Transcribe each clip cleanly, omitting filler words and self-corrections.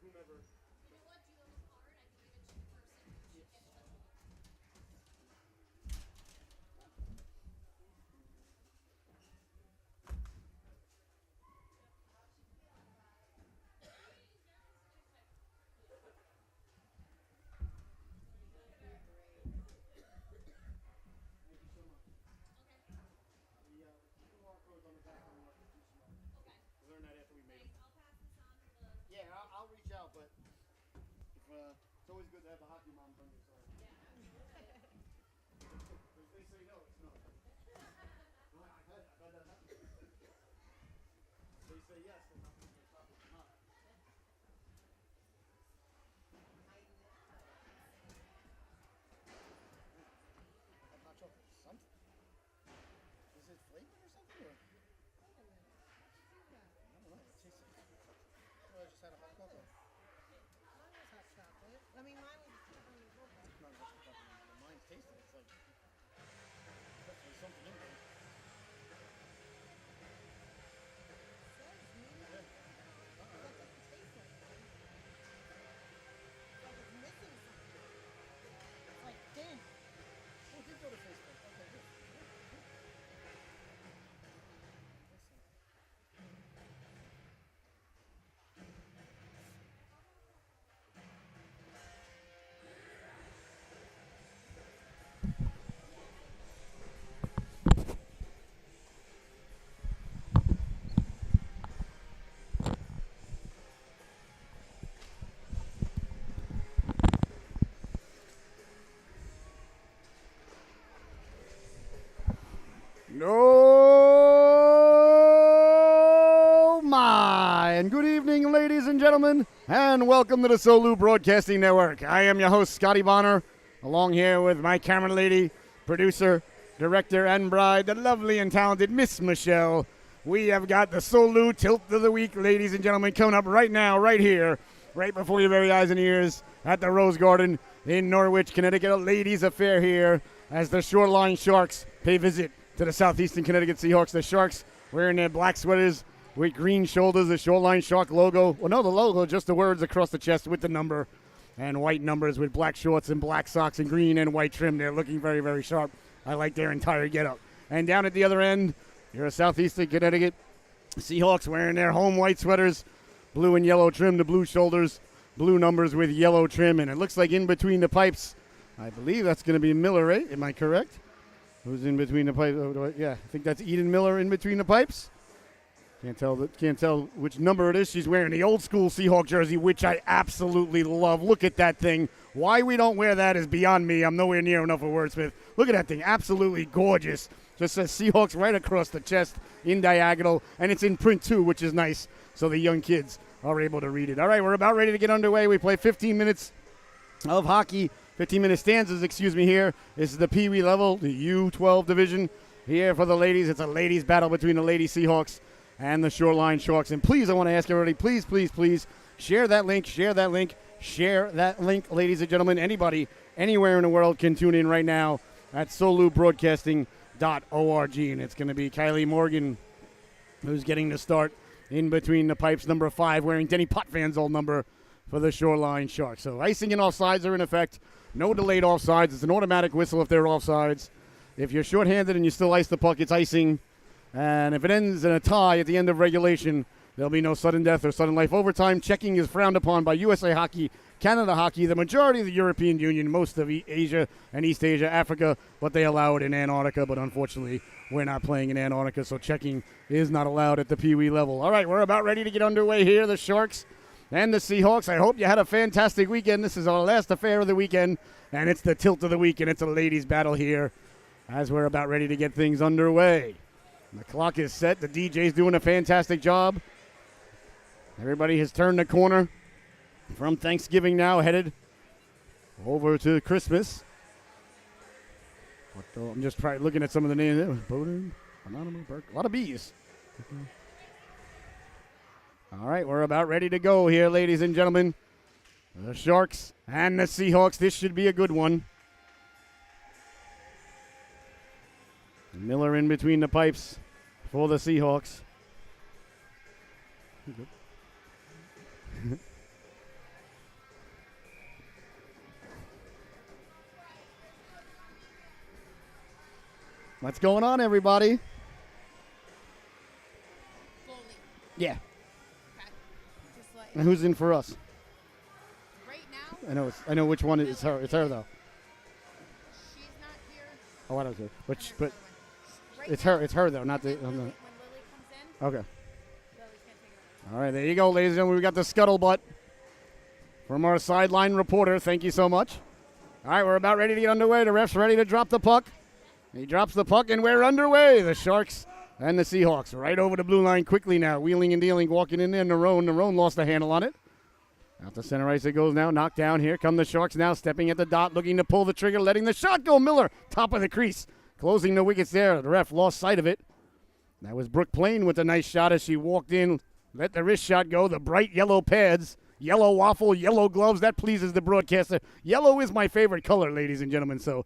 whomever. Thank you so much. The QR code's on the back of the market too small. We learned that after we made them. Yeah, I'll reach out, but if, it's always good to have the hockey moms on your side. If they say no, it's no. Well, I've had that happen. They say yes, then nothing's going to stop it from not. That hot chocolate is something. Is it flavored or something? Or? I don't know. It tastes like. Oh, I just had a hot cocoa. Mine was hot chocolate. I mean, mine was chocolate. No, that's what mine's tasting. It's like there's something in there. Says me. Yeah. That doesn't taste like it. Like it's missing something. It's like thin. Oh, it did go to Facebook. Okay, good. No, my. And good evening, ladies and gentlemen, and welcome to the Solu Broadcasting Network. I am your host, Scotty Bonner, along here with my camera lady, producer, director, and bride, the lovely and talented Miss Michelle. We have got the Solu Tilt of the Week, ladies and gentlemen, coming up right now, right here, right before your very eyes and ears at the Rose Garden in Norwich, Connecticut. A ladies' affair here as the Shoreline Sharks pay visit to the Southeastern Connecticut Seahawks. The Sharks wearing their black sweaters with green shoulders, the Shoreline Shark logo. Well, no, the logo, just the words across the chest with the number, and white numbers with black shorts and black socks and green and white trim. They're looking very, very sharp. I like their entire getup. And down at the other end, you're a Southeastern Connecticut Seahawks wearing their home white sweaters, blue and yellow trim, the blue shoulders, blue numbers with yellow trim. And it looks like in between the pipes, I believe that's going to be Miller, right? Am I correct? Who's in between the pipes? Oh, yeah, I think that's Eden Miller in between the pipes. Can't tell which number it is. She's wearing the old school Seahawk jersey, which I absolutely love. Look at that thing. Why we don't wear that is beyond me. I'm nowhere near enough of a wordsmith. Look at that thing. Absolutely gorgeous. Just says Seahawks right across the chest in diagonal, and it's in print too, which is nice, so the young kids are able to read it. All right, we're about ready to get underway. We play 15 minutes of hockey. 15-minute stanzas, here. This is the Pee Wee level, the U12 division. Here for the ladies, it's a ladies' battle between the Lady Seahawks and the Shoreline Sharks. And please, I want to ask everybody, please, please, please, share that link, ladies and gentlemen. Anybody, anywhere in the world can tune in right now at solubroadcasting.org. And it's going to be Kylie Morgan who's getting the start in between the pipes, number 5, wearing Denny Potvan's old number for the Shoreline Sharks. So icing and offsides are in effect. No delayed offsides. It's an automatic whistle if they're offsides. If you're shorthanded and you still ice the puck, it's icing. And if it ends in a tie at the end of regulation, there'll be no sudden death or sudden life overtime. Checking is frowned upon by USA Hockey, Canada Hockey, the majority of the European Union, most of Asia and East Asia, Africa, but they allow it in Antarctica. But unfortunately, we're not playing in Antarctica, so checking is not allowed at the Pee Wee level. All right, we're about ready to get underway here. The Sharks and the Seahawks. I hope you had a fantastic weekend. This is our last affair of the weekend, and it's the Tilt of the Week, and it's a ladies' battle here as we're about ready to get things underway. The clock is set. The DJ's doing a fantastic job. Everybody has turned the corner from Thanksgiving now, headed over to Christmas. I'm just looking at some of the names there. Bowden, Anonymous, Burke, a lot of B's. All right, we're about ready to go here, ladies and gentlemen. The Sharks and the Seahawks. This should be a good one. Miller in between the pipes for the Seahawks. What's going on, everybody? Goalie. Yeah. Okay. Just like And who's in for us? right now, I know which one it's her. It's her though. she's not here. Oh, I don't care. and But there's another one. it's her. It's her though, not the. When Lily comes in, Okay. Lily's gonna take it over. All right, there you go, ladies and gentlemen. We got the scuttlebutt from our sideline reporter. Thank you so much. All right, we're about ready to get underway. The ref's ready to drop the puck. He drops the puck, and we're underway. The Sharks and the Seahawks right over the blue line quickly now. Wheeling and dealing, walking in there. Nerone lost the handle on it. Out to center ice it goes now. Knocked down. Here come the Sharks now, stepping at the dot, looking to pull the trigger, letting the shot go. Miller, top of the crease, closing the wickets there. The ref lost sight of it. That was Brooke Plain with a nice shot as she walked in, let the wrist shot go. The bright yellow pads, yellow waffle, yellow gloves. That pleases the broadcaster. Yellow is my favorite color, ladies and gentlemen. So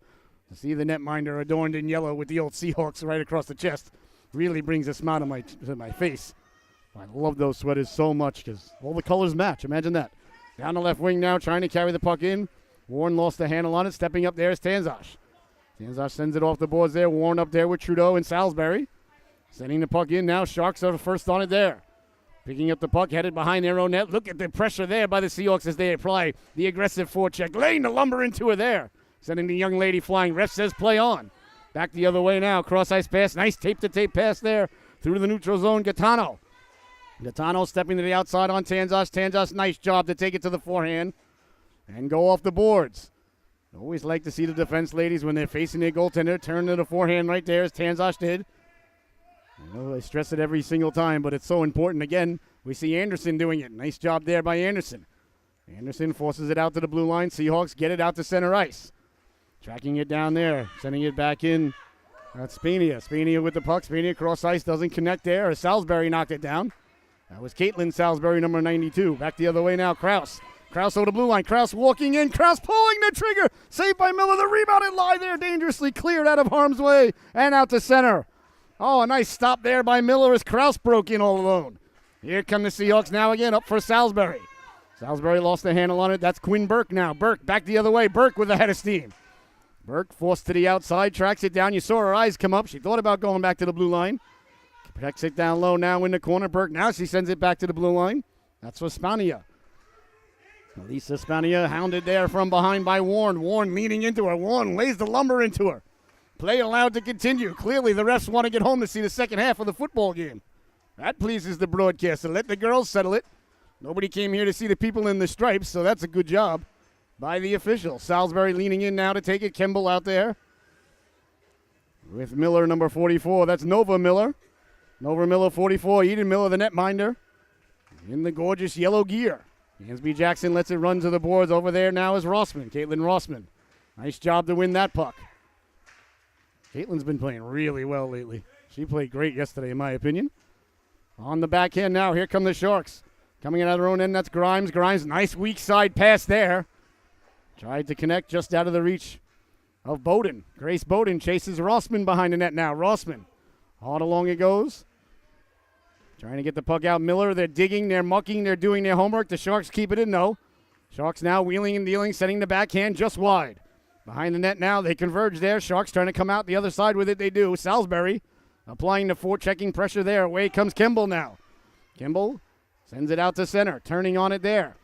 to see the netminder adorned in yellow with the old Seahawks right across the chest really brings a smile to my face. I love those sweaters so much because all the colors match. Imagine that. Down the left wing now, trying to carry the puck in. Warren lost the handle on it. Stepping up there is Tanzash. Tanzash sends it off the boards there. Warren up there with Trudeau and Salisbury. Sending the puck in now. Sharks are the first on it there. Picking up the puck, headed behind their own net. Look at the pressure there by the Seahawks as they apply the aggressive forecheck. Laying the lumber into her there. Sending the young lady flying. Ref says play on. Back the other way now. Cross-ice pass. Nice tape-to-tape pass there. Through to the neutral zone. Gaetano stepping to the outside on Tanzash. Tanzash, nice job to take it to the forehand and go off the boards. Always like to see the defense ladies when they're facing their goaltender turn to the forehand right there as Tanzash did. I know I stress it every single time, but it's so important. Again, we see Anderson doing it. Nice job there by Anderson. Anderson forces it out to the blue line. Seahawks get it out to center ice. Tracking it down there, sending it back in. That's Spania. Spania with the puck. Spania cross ice, doesn't connect there. Salisbury knocked it down. That was Caitlin Salisbury, number 92. Back the other way now, Kraus. Kraus over the blue line. Kraus walking in. Kraus pulling the trigger. Saved by Miller. The rebounded lie there, dangerously cleared out of harm's way and out to center. Oh, a nice stop there by Miller as Kraus broke in all alone. Here come the Seahawks now again, up for Salisbury. Salisbury lost the handle on it. That's Quinn Burke now. Burke back the other way. Burke with the head of steam. Burke forced to the outside, tracks it down. You saw her eyes come up. She thought about going back to the blue line. Protects it down low now in the corner. Burke now she sends it back to the blue line. That's for Spania. Elisa Spania hounded there from behind by Warren. Warren leaning into her. Warren lays the lumber into her. Play allowed to continue. Clearly the refs want to get home to see the second half of the football game. That pleases the broadcaster. Let the girls settle it. Nobody came here to see the people in the stripes, so that's a good job by the official. Salisbury leaning in now to take it. Kimball out there with Miller, number 44. That's Nova Miller. Nova Miller, 44. Eden Miller, the netminder, in the gorgeous yellow gear. Hansby Jackson lets it run to the boards. Over there now is Rossman, Caitlin Rossman. Nice job to win that puck. Caitlin's been playing really well lately. She played great yesterday, in my opinion. On the backhand now, here come the Sharks. Coming in at their own end, that's Grimes. Grimes, nice weak side pass there. Tried to connect just out of the reach of Bowden. Grace Bowden chases Rossman behind the net now. Rossman, hard along it goes. Trying to get the puck out. Miller, they're digging, they're mucking, they're doing their homework. The Sharks keep it in, no. Sharks now wheeling and dealing, setting the backhand just wide. Behind the net now, they converge there. Sharks trying to come out the other side with it, they do. Salisbury applying the forechecking pressure there. Away comes Kimball now. Kimball sends it out to center, turning on it there.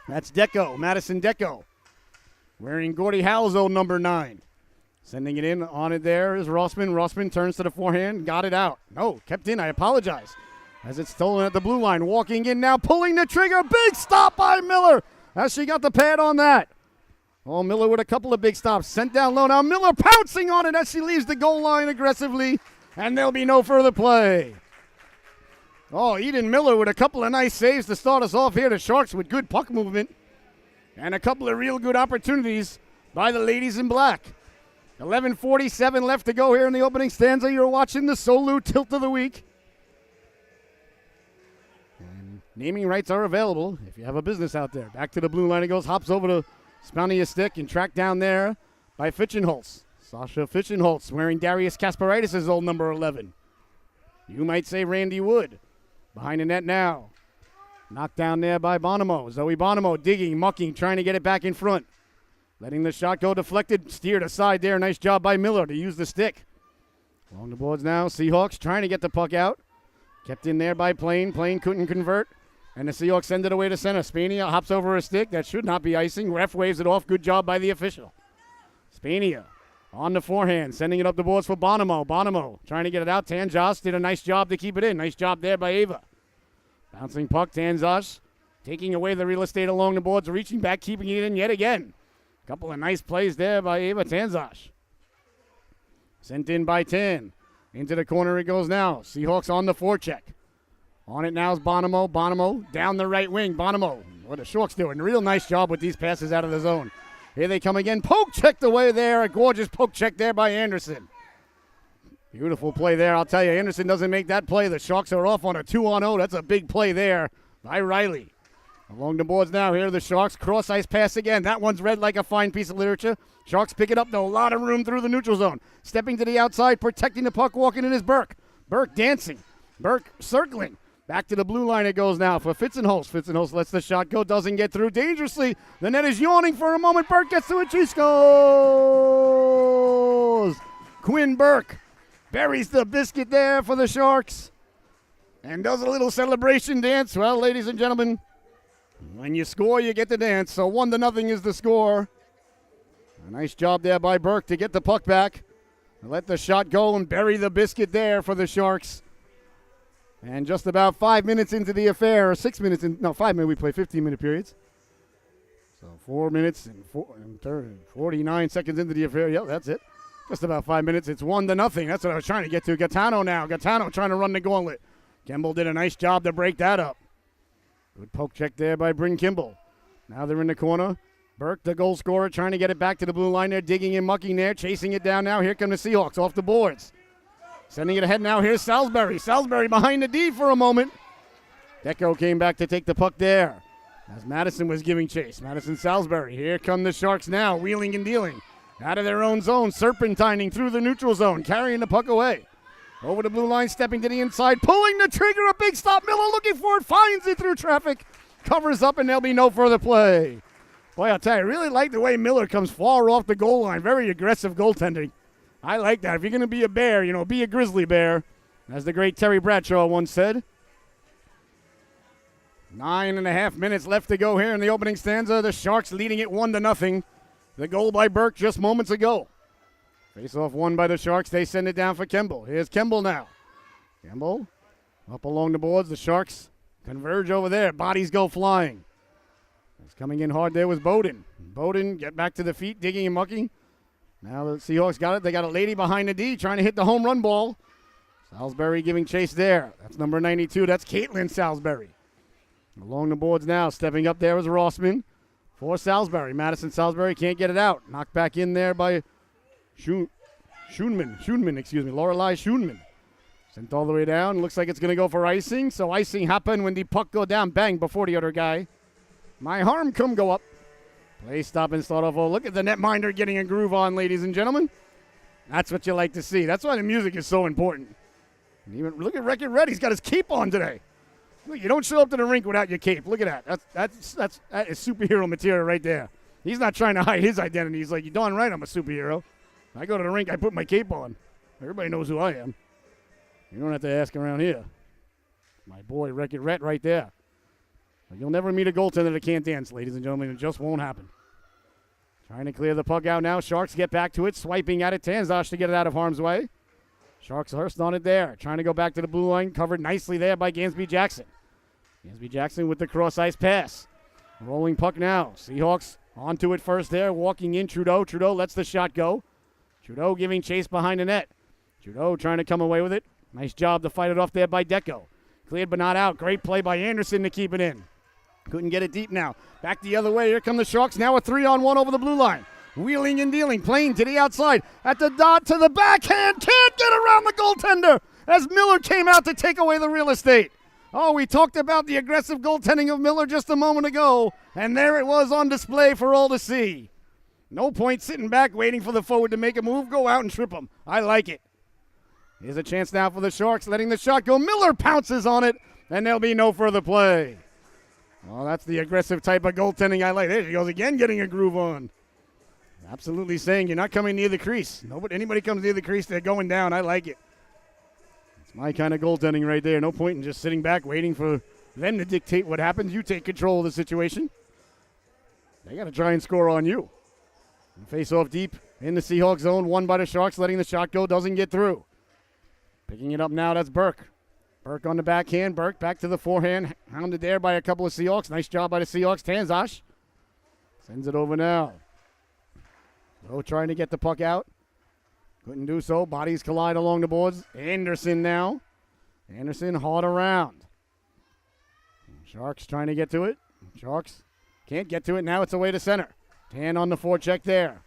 That's Deco, Madison Deco, wearing Gordie Howe's old number 9. Sending it in, on it there is Rossman. Rossman turns to the forehand, got it out. No, kept in, I apologize. As it's stolen at the blue line, walking in now, pulling the trigger. Big stop by Miller as she got the pad on that. Oh, Miller with a couple of big stops. Sent down low now. Miller pouncing on it as she leaves the goal line aggressively, and there'll be no further play. Oh, Eden Miller with a couple of nice saves to start us off here. The Sharks with good puck movement and a couple of real good opportunities by the ladies in black. 11:47 left to go here in the opening stanza. You're watching the Solu Tilt of the Week. And naming rights are available if you have a business out there. Back to the blue line it goes. Hops over to Spania stick and tracked down there by Fichenholz. Sasha Fichenholz wearing Darius Kasparaitis' old number 11. You might say Randy Wood. Behind the net now. Knocked down there by Bonomo. Zoe Bonomo digging, mucking, trying to get it back in front. Letting the shot go deflected, steered aside there. Nice job by Miller to use the stick. Along the boards now, Seahawks trying to get the puck out. Kept in there by Plain. Plain couldn't convert. And the Seahawks send it away to center. Spania hops over a stick. That should not be icing. Ref waves it off. Good job by the official. Spania on the forehand, sending it up the boards for Bonomo. Bonomo trying to get it out. Tanjas did a nice job to keep it in. Nice job there by Ava. Bouncing puck, Tanjas taking away the real estate along the boards, reaching back, keeping it in yet again. A couple of nice plays there by Ava Tanzas. Sent in by Tan. Into the corner it goes now. Seahawks on the forecheck. On it now is Bonomo. Bonomo down the right wing. Bonomo, what the Sharks doing? A real nice job with these passes out of the zone. Here they come again. Poke checked away there. A gorgeous poke check there by Anderson. Beautiful play there. I'll tell you, Anderson doesn't make that play. The Sharks are off on a 2-on-0. That's a big play there by Riley. Along the boards now. Here are the Sharks. Cross ice pass again. That one's read like a fine piece of literature. Sharks pick it up, though. A lot of room through the neutral zone. Stepping to the outside, protecting the puck, walking in is Burke. Burke dancing. Burke circling. Back to the blue line it goes now for Fitzenholz. Fitzenholz lets the shot go, doesn't get through dangerously. The net is yawning for a moment. Burke gets to it. She scores! Quinn Burke buries the biscuit there for the Sharks and does a little celebration dance. Well, ladies and gentlemen, when you score, you get the dance. So 1-0 is the score. A nice job there by Burke to get the puck back. Let the shot go and bury the biscuit there for the Sharks. And just about 5 minutes into the affair, or 6 minutes, 5 minutes, we play 15-minute periods. So 4 minutes and 49 seconds into the affair. Yep, that's it. Just about 5 minutes. It's 1-0. That's what I was trying to get to. Gaetano now. Gaetano trying to run the gauntlet. Kimball did a nice job to break that up. Good poke check there by Bryn Kimball. Now they're in the corner. Burke, the goal scorer, trying to get it back to the blue line there, digging and mucking there, chasing it down now. Here come the Seahawks off the boards. Sending it ahead now. Here's Salisbury. Salisbury behind the D for a moment. Deco came back to take the puck there as Madison was giving chase. Madison Salisbury. Here come the Sharks now, wheeling and dealing. Out of their own zone, serpentining through the neutral zone, carrying the puck away. Over the blue line, stepping to the inside, pulling the trigger, a big stop. Miller looking for it, finds it through traffic, covers up, and there'll be no further play. Boy, I'll tell you, I really like the way Miller comes far off the goal line. Very aggressive goaltending. I like that. If you're going to be a bear, be a grizzly bear, as the great Terry Bradshaw once said. 9.5 minutes left to go here in the opening stanza. The Sharks leading it 1-0. The goal by Burke just moments ago. Face-off won by the Sharks. They send it down for Kimball. Here's Kimball now. Kimball up along the boards. The Sharks converge over there. Bodies go flying. It's coming in hard there was Bowden. Bowden get back to the feet, digging and mucking. Now the Seahawks got it. They got a lady behind the D trying to hit the home run ball. Salisbury giving chase there. That's number 92. That's Caitlin Salisbury. Along the boards now. Stepping up there is Rossman for Salisbury. Madison Salisbury can't get it out. Knocked back in there by Schoonman, Lorelei Schoonman. Sent all the way down. Looks like it's going to go for icing. So icing happen when the puck go down. Bang before the other guy. My harm come go up. Play stop and start off. Oh, look at the netminder getting a groove on, ladies and gentlemen. That's what you like to see. That's why the music is so important. And even look at Record Red. He's got his cape on today. Look, you don't show up to the rink without your cape. Look at that. That is superhero material right there. He's not trying to hide his identity. He's like, you're darn right I'm a superhero. I go to the rink, I put my cape on. Everybody knows who I am. You don't have to ask around here. My boy, Record Red right there. You'll never meet a goaltender that can't dance, ladies and gentlemen. It just won't happen. Trying to clear the puck out now. Sharks get back to it. Swiping at it. Tanzas to get it out of harm's way. Sharks Hurst on it there. Trying to go back to the blue line. Covered nicely there by Gansby Jackson. Gansby Jackson with the cross-ice pass. Rolling puck now. Seahawks onto it first there. Walking in Trudeau. Trudeau lets the shot go. Trudeau giving chase behind the net. Trudeau trying to come away with it. Nice job to fight it off there by Deco. Cleared but not out. Great play by Anderson to keep it in. Couldn't get it deep now. Back the other way. Here come the Sharks. Now a 3-on-1 over the blue line. Wheeling and dealing. Playing to the outside. At the dot to the backhand. Can't get around the goaltender as Miller came out to take away the real estate. Oh, we talked about the aggressive goaltending of Miller just a moment ago. And there it was on display for all to see. No point sitting back waiting for the forward to make a move. Go out and trip him. I like it. Here's a chance now for the Sharks. Letting the shot go. Miller pounces on it. And there'll be no further play. Well, that's the aggressive type of goaltending I like. There she goes again, getting a groove on. Absolutely saying you're not coming near the crease. Anybody comes near the crease, they're going down. I like it. It's my kind of goaltending right there. No point in just sitting back waiting for them to dictate what happens. You take control of the situation. They got to try and score on you. Face off deep in the Seahawks zone. Won by the Sharks, letting the shot go. Doesn't get through. Picking it up now, that's Burke. Burke on the backhand. Burke back to the forehand. Hounded there by a couple of Seahawks. Nice job by the Seahawks. Tanzash sends it over now. So trying to get the puck out. Couldn't do so. Bodies collide along the boards. Anderson now. Anderson hard around. Sharks trying to get to it. Sharks can't get to it. Now it's away to center. Tan on the forecheck there.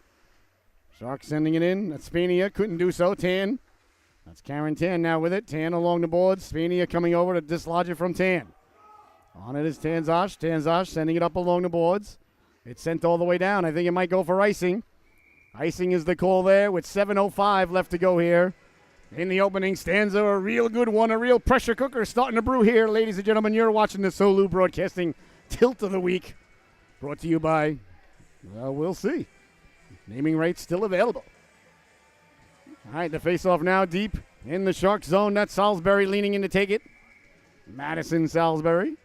Sharks sending it in. That's Spania. Couldn't do so. Tan. That's Karen Tan now with it. Tan along the boards. Spania coming over to dislodge it from Tan. On it is Tanzash. Tanzash sending it up along the boards. It's sent all the way down. I think it might go for icing. Icing is the call there with 7:05 left to go here. In the opening stanza, a real good one, a real pressure cooker starting to brew here. Ladies and gentlemen, you're watching the Solu Broadcasting Tilt of the Week. Brought to you by, well, we'll see. Naming rights still available. All right, the face-off now deep in the Shark zone. That's Salisbury leaning in to take it. Madison Salisbury.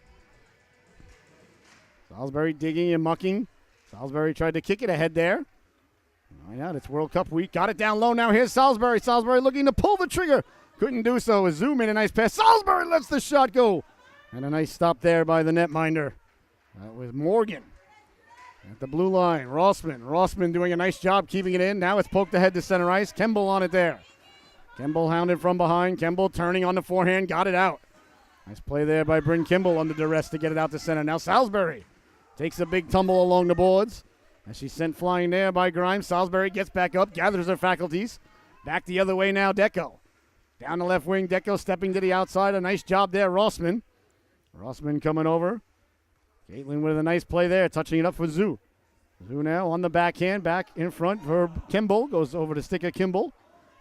Salisbury digging and mucking. Salisbury tried to kick it ahead there. Why not? It's World Cup week. Got it down low now. Here's Salisbury. Salisbury looking to pull the trigger. Couldn't do so. A zoom in, a nice pass. Salisbury lets the shot go. And a nice stop there by the netminder. That was Morgan. At the blue line, Rossman. Rossman doing a nice job keeping it in. Now it's poked ahead to center ice. Kemble on it there. Kemble hounded from behind. Kemble turning on the forehand. Got it out. Nice play there by Bryn Kimball under duress to get it out to center. Now Salisbury takes a big tumble along the boards. As she's sent flying there by Grimes. Salisbury gets back up, gathers her faculties. Back the other way now, Deco. Down the left wing, Deco stepping to the outside. A nice job there, Rossman. Rossman coming over. Caitlin with a nice play there, touching it up for Zoo. Zoo now on the backhand, back in front for Kimball. Goes over to stick of Kimball.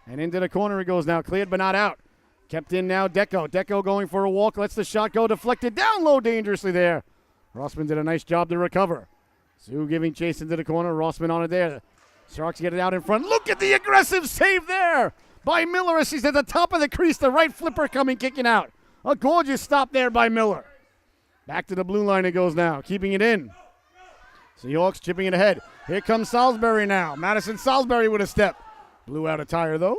And into the corner it goes now, cleared but not out. Kept in now, Deco. Deco going for a walk, lets the shot go, deflected down low dangerously there. Rossman did a nice job to recover. Sue giving chase into the corner. Rossman on it there. Sharks get it out in front. Look at the aggressive save there by Miller as she's at the top of the crease. The right flipper coming, kicking out. A gorgeous stop there by Miller. Back to the blue line it goes now, keeping it in. Seahawks chipping it ahead. Here comes Salisbury now. Madison Salisbury with a step. Blew out a tire though.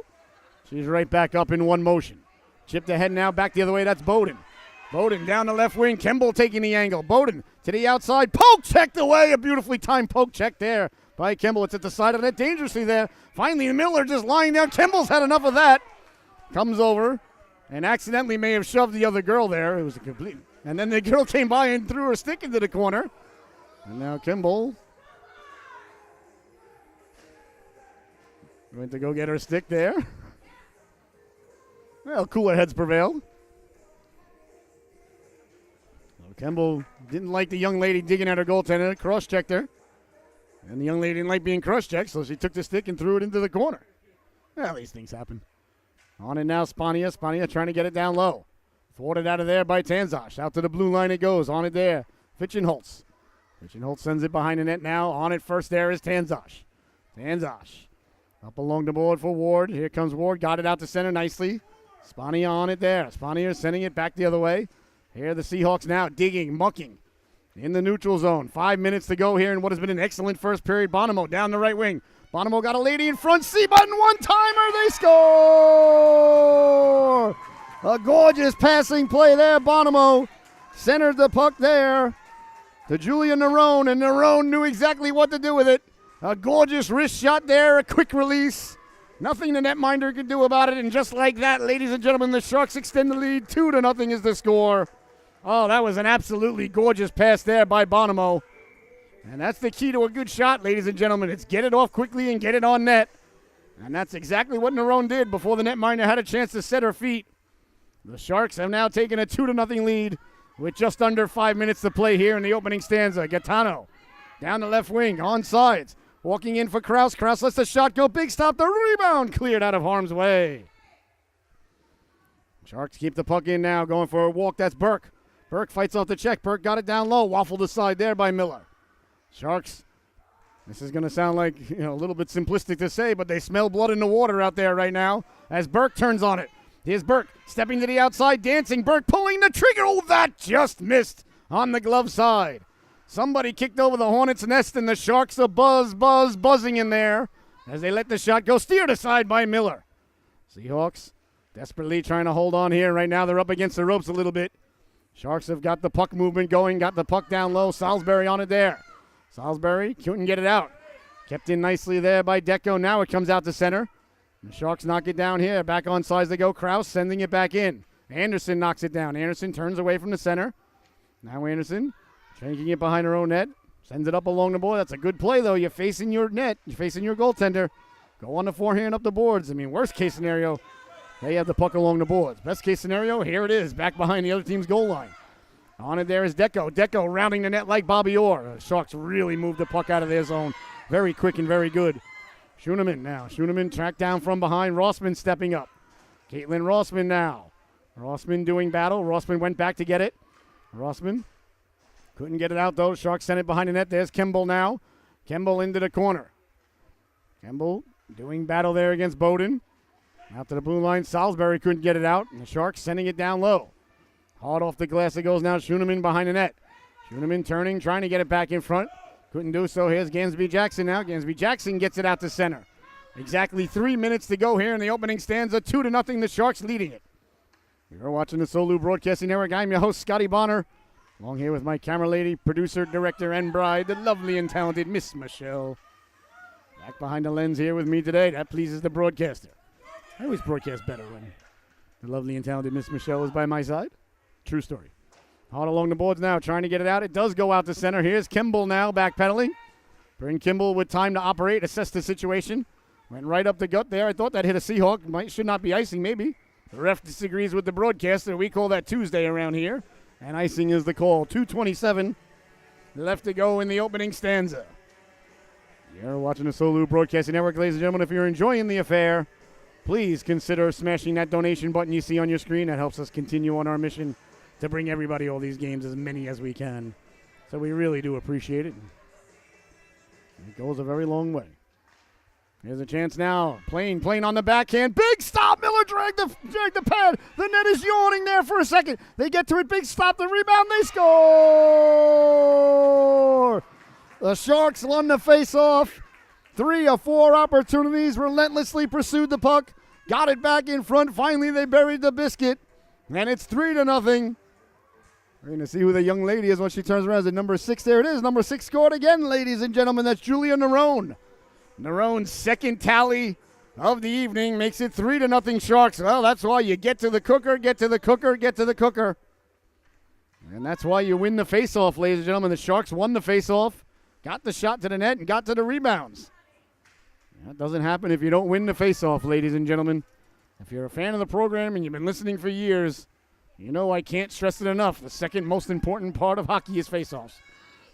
She's right back up in one motion. Chipped ahead now, back the other way. That's Bowden. Bowden down the left wing. Kimball taking the angle. Bowden to the outside. Poke checked away. A beautifully timed poke check there by Kimball. It's at the side of the net dangerously there. Finally, Miller just lying down. Kimball's had enough of that. Comes over and accidentally may have shoved the other girl there. It was a complete. And then the girl came by and threw her stick into the corner. And now Kimball went to go get her stick there. Well, cooler heads prevailed. Kimball didn't like the young lady digging at her goaltender, cross-checked her. And the young lady didn't like being cross-checked, so she took the stick and threw it into the corner. Well, these things happen. On it now, Spania. Spania trying to get it down low. Thwarted out of there by Tanzash. Out to the blue line it goes. On it there, Fitchenholtz. Fitchenholtz sends it behind the net now. On it first there is Tanzash. Tanzash up along the board for Ward. Here comes Ward. Got it out to center nicely. Spania on it there. Spania sending it back the other way. Here the Seahawks now digging, mucking in the neutral zone. 5 minutes to go here in what has been an excellent first period. Bonomo down the right wing. Bonomo got a lady in front. C-button one-timer. They score! A gorgeous passing play there. Bonomo centered the puck there to Julia Nerone, and Nerone knew exactly what to do with it. A gorgeous wrist shot there, a quick release. Nothing the netminder could do about it, and just like that, ladies and gentlemen, the Sharks extend the lead. 2-0 is the score. Oh, that was an absolutely gorgeous pass there by Bonomo. And that's the key to a good shot, ladies and gentlemen. It's get it off quickly and get it on net. And that's exactly what Nerone did before the netminder had a chance to set her feet. The Sharks have now taken a 2-0 lead with just under 5 minutes to play here in the opening stanza. Gaetano down the left wing, on sides. Walking in for Krause. Krause lets the shot go. Big stop. The rebound cleared out of harm's way. Sharks keep the puck in now. Going for a walk. That's Burke. Burke fights off the check. Burke got it down low. Waffled aside there by Miller. Sharks This is going to sound like a little bit simplistic to say, but they smell blood in the water out there right now as Burke turns on it. Here's Burke stepping to the outside, dancing. Burke pulling the trigger. Oh, that just missed on the glove side. Somebody kicked over the hornet's nest, and the Sharks are buzzing in there as they let the shot go. Steered aside by Miller. Seahawks desperately trying to hold on here. Right now they're up against the ropes a little bit. Sharks have got the puck movement going, got the puck down low. Salisbury on it there. Salisbury couldn't get it out. Kept in nicely there by Deco. Now it comes out to center. The Sharks knock it down here. Back on sides they go. Krause sending it back in. Anderson knocks it down. Anderson turns away from the center. Now Anderson shanking it behind her own net. Sends it up along the board. That's a good play, though. You're facing your net. You're facing your goaltender. Go on the forehand up the boards. I mean, worst case scenario, they have the puck along the boards. Best case scenario, here it is, back behind the other team's goal line. On it there is Deco. Deco rounding the net like Bobby Orr. The Sharks really moved the puck out of their zone. Very quick and very good. Schoenemann now. Schoenemann tracked down from behind. Rossman stepping up. Caitlin Rossman now. Rossman doing battle. Rossman went back to get it. Rossman couldn't get it out, though. Sharks sent it behind the net. There's Kemble now. Kemble into the corner. Kemble doing battle there against Bowden. Out to the blue line. Salisbury couldn't get it out. And the Sharks sending it down low. Hard off the glass it goes now. Schoenemann behind the net. Schoenemann turning, trying to get it back in front. Couldn't do so. Here's Gansby Jackson now. Gansby Jackson gets it out to center. Exactly 3 minutes to go here in the opening stanza. 2-0. The Sharks leading it. You're watching the Solu Broadcasting Network. I'm your host, Scotty Bonner. Along here with my camera lady, producer, director, and bride, the lovely and talented Miss Michelle. Back behind the lens here with me today. That pleases the broadcaster. I always broadcast better when the lovely and talented Miss Michelle is by my side. True story. Hard along the boards now, trying to get it out. It does go out to center. Here's Kimball now, backpedaling. Bring Kimball with time to operate, assess the situation. Went right up the gut there. I thought that hit a Seahawk. Should not be icing, maybe. The ref disagrees with the broadcaster. We call that Tuesday around here. And icing is the call. 2:27 left to go in the opening stanza. You're watching the Solu Broadcasting Network, ladies and gentlemen. If you're enjoying the affair, please consider smashing that donation button you see on your screen. That helps us continue on our mission to bring everybody all these games, as many as we can. So we really do appreciate it. It goes a very long way. Here's a chance now. Plain on the backhand. Big stop. Miller dragged the pad. The net is yawning there for a second. They get to it. Big stop. The rebound. They score. The Sharks won the face-off. 3 of 4 opportunities. Relentlessly pursued the puck. Got it back in front. Finally, they buried the biscuit. And it's 3-0. We're going to see who the young lady is when she turns around. Is it number 6? There it is. Number 6 scored again, ladies and gentlemen. That's Julia Nerone. Nerone's second tally of the evening makes it 3-0 Sharks. Well, that's why you get to the cooker, get to the cooker, get to the cooker. And that's why you win the faceoff, ladies and gentlemen. The Sharks won the faceoff, got the shot to the net, and got to the rebounds. That doesn't happen if you don't win the faceoff, ladies and gentlemen. If you're a fan of the program and you've been listening for years, you know I can't stress it enough. The second most important part of hockey is faceoffs.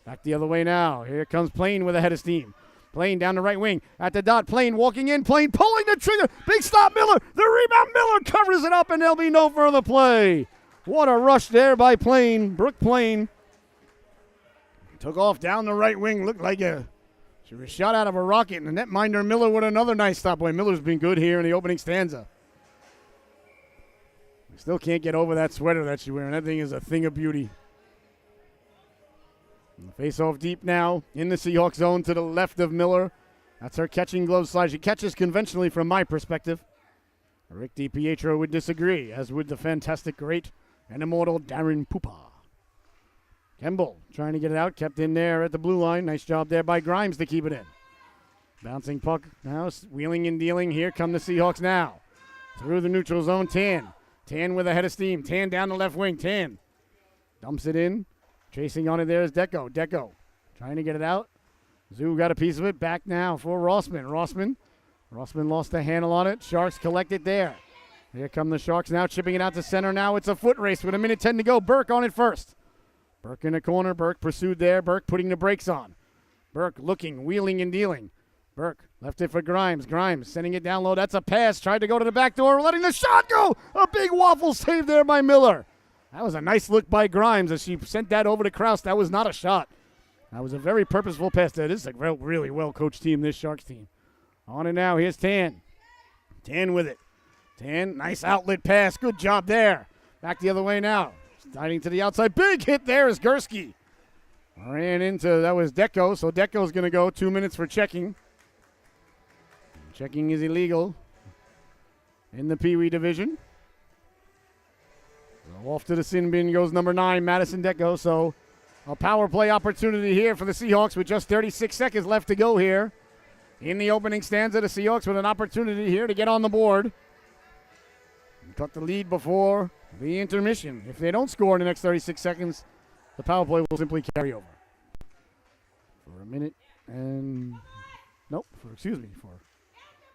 Back the other way now. Here comes Plain with a head of steam. Plain down the right wing at the dot. Plain walking in. Plain pulling the trigger. Big stop, Miller. The rebound. Miller covers it up, and there'll be no further play. What a rush there by Plain. Brooke Plain took off down the right wing. Looked like she was shot out of a rocket, and the netminder Miller with another nice stop. Boy, Miller's been good here in the opening stanza. Still can't get over that sweater that she's wearing. That thing is a thing of beauty. Face off deep now in the Seahawks zone to the left of Miller. That's her catching glove slide. She catches conventionally from my perspective. Rick DiPietro would disagree, as would the fantastic, great, and immortal Darren Pupa. Kemble trying to get it out. Kept in there at the blue line. Nice job there by Grimes to keep it in. Bouncing puck now. Wheeling and dealing. Here come the Seahawks now. Through the neutral zone. Tan with a head of steam. Tan down the left wing. Tan dumps it in. Chasing on it there is Deco. Deco trying to get it out. Zoo got a piece of it. Back now for Rossman. Rossman lost the handle on it. Sharks collect it there. Here come the Sharks now, chipping it out to center. Now it's a foot race with 1:10 to go. Burke on it first. Burke in the corner. Burke pursued there. Burke putting the brakes on. Burke looking, wheeling and dealing. Burke left it for Grimes. Grimes sending it down low. That's a pass. Tried to go to the back door, letting the shot go. A big waffle save there by Miller. That was a nice look by Grimes as she sent that over to Krause. That was not a shot. That was a very purposeful pass there. This is a really well-coached team, this Sharks team. On it now. Here's Tan. Tan with it. Tan, nice outlet pass. Good job there. Back the other way now. Sliding to the outside. Big hit there is Gursky. Ran into, that was Deco, so Deco's going to go 2 minutes for checking. Checking is illegal in the Pee Wee division. So off to the sin bin goes number 9, Madison Deco. So a power play opportunity here for the Seahawks with just 36 seconds left to go here. In the opening stanza, the Seahawks with an opportunity here to get on the board. Cut the lead before the intermission. If they don't score in the next 36 seconds, the power play will simply carry over. For a minute and, for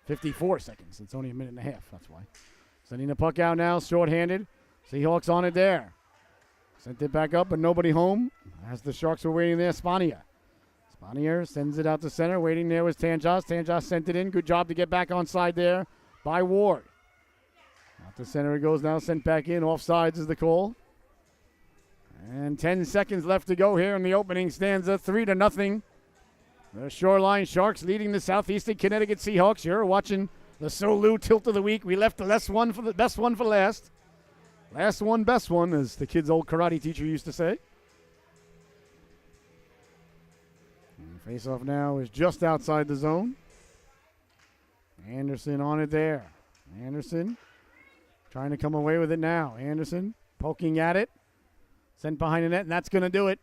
54 seconds. It's only a minute and a half, that's why. Sending the puck out now, shorthanded. Seahawks on it there. Sent it back up, but nobody home. As the Sharks were waiting there, Spania sends it out to center. Waiting there was Tanjas. Tanjas sent it in. Good job to get back onside there by Ward. Out to center it goes now, sent back in. Offsides is the call. And 10 seconds left to go here in the opening stanza. 3-0. The Shoreline Sharks leading the Southeastern Connecticut Seahawks. You're watching the Solu Tilt of the Week. We left the best one for last. Last one, best one, as the kid's old karate teacher used to say. Face-off now is just outside the zone. Anderson on it there. Anderson trying to come away with it now. Anderson poking at it. Sent behind the net, and that's going to do it.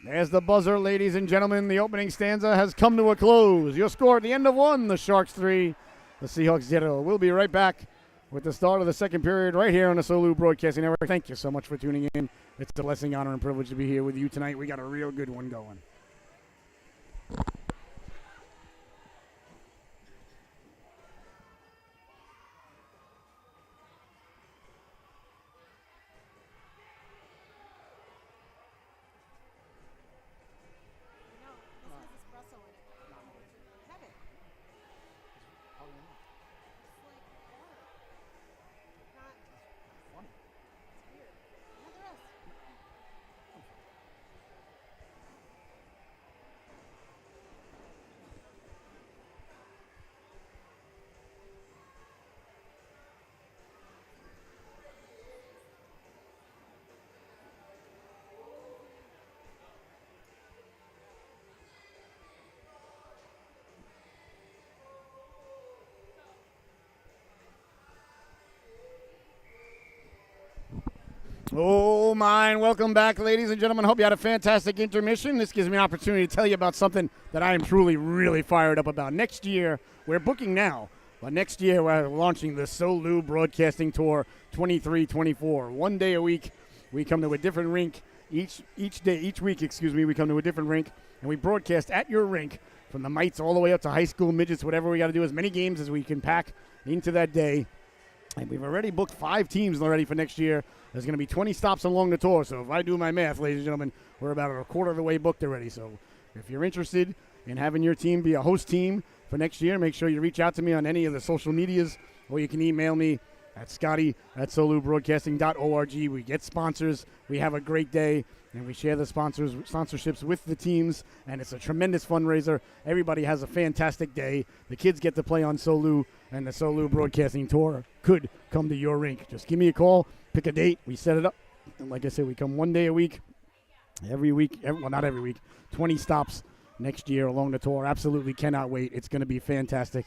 There's the buzzer, ladies and gentlemen. The opening stanza has come to a close. Your score at the end of 1, the Sharks 3, the Seahawks 0. We'll be right back with the start of the second period right here on the Solu Broadcasting Network. Thank you so much for tuning in. It's a blessing, honor, and privilege to be here with you tonight. We got a real good one going. Oh, mine. Welcome back, ladies and gentlemen. Hope you had a fantastic intermission. This gives me an opportunity to tell you about something that I am truly, really fired up about. Next year, we're booking now, but next year we're launching the Solu Broadcasting Tour 23-24. 1 day a week, we come to a different rink. Each week, we come to a different rink, and we broadcast at your rink from the mites all the way up to high school midgets, whatever we got to do, as many games as we can pack into that day. And we've already booked 5 teams already for next year. There's going to be 20 stops along the tour. So if I do my math, ladies and gentlemen, we're about a quarter of the way booked already. So if you're interested in having your team be a host team for next year, make sure you reach out to me on any of the social medias, or you can email me at scotty@solubroadcasting.org. We get sponsors. We have a great day, and we share the sponsorships with the teams, and it's a tremendous fundraiser. Everybody has a fantastic day. The kids get to play on Solu, and the Solu Broadcasting Tour could come to your rink. Just give me a call, pick a date, we set it up. And like I said, we come 1 day a week, not every week, 20 stops next year along the tour. Absolutely cannot wait. It's going to be fantastic.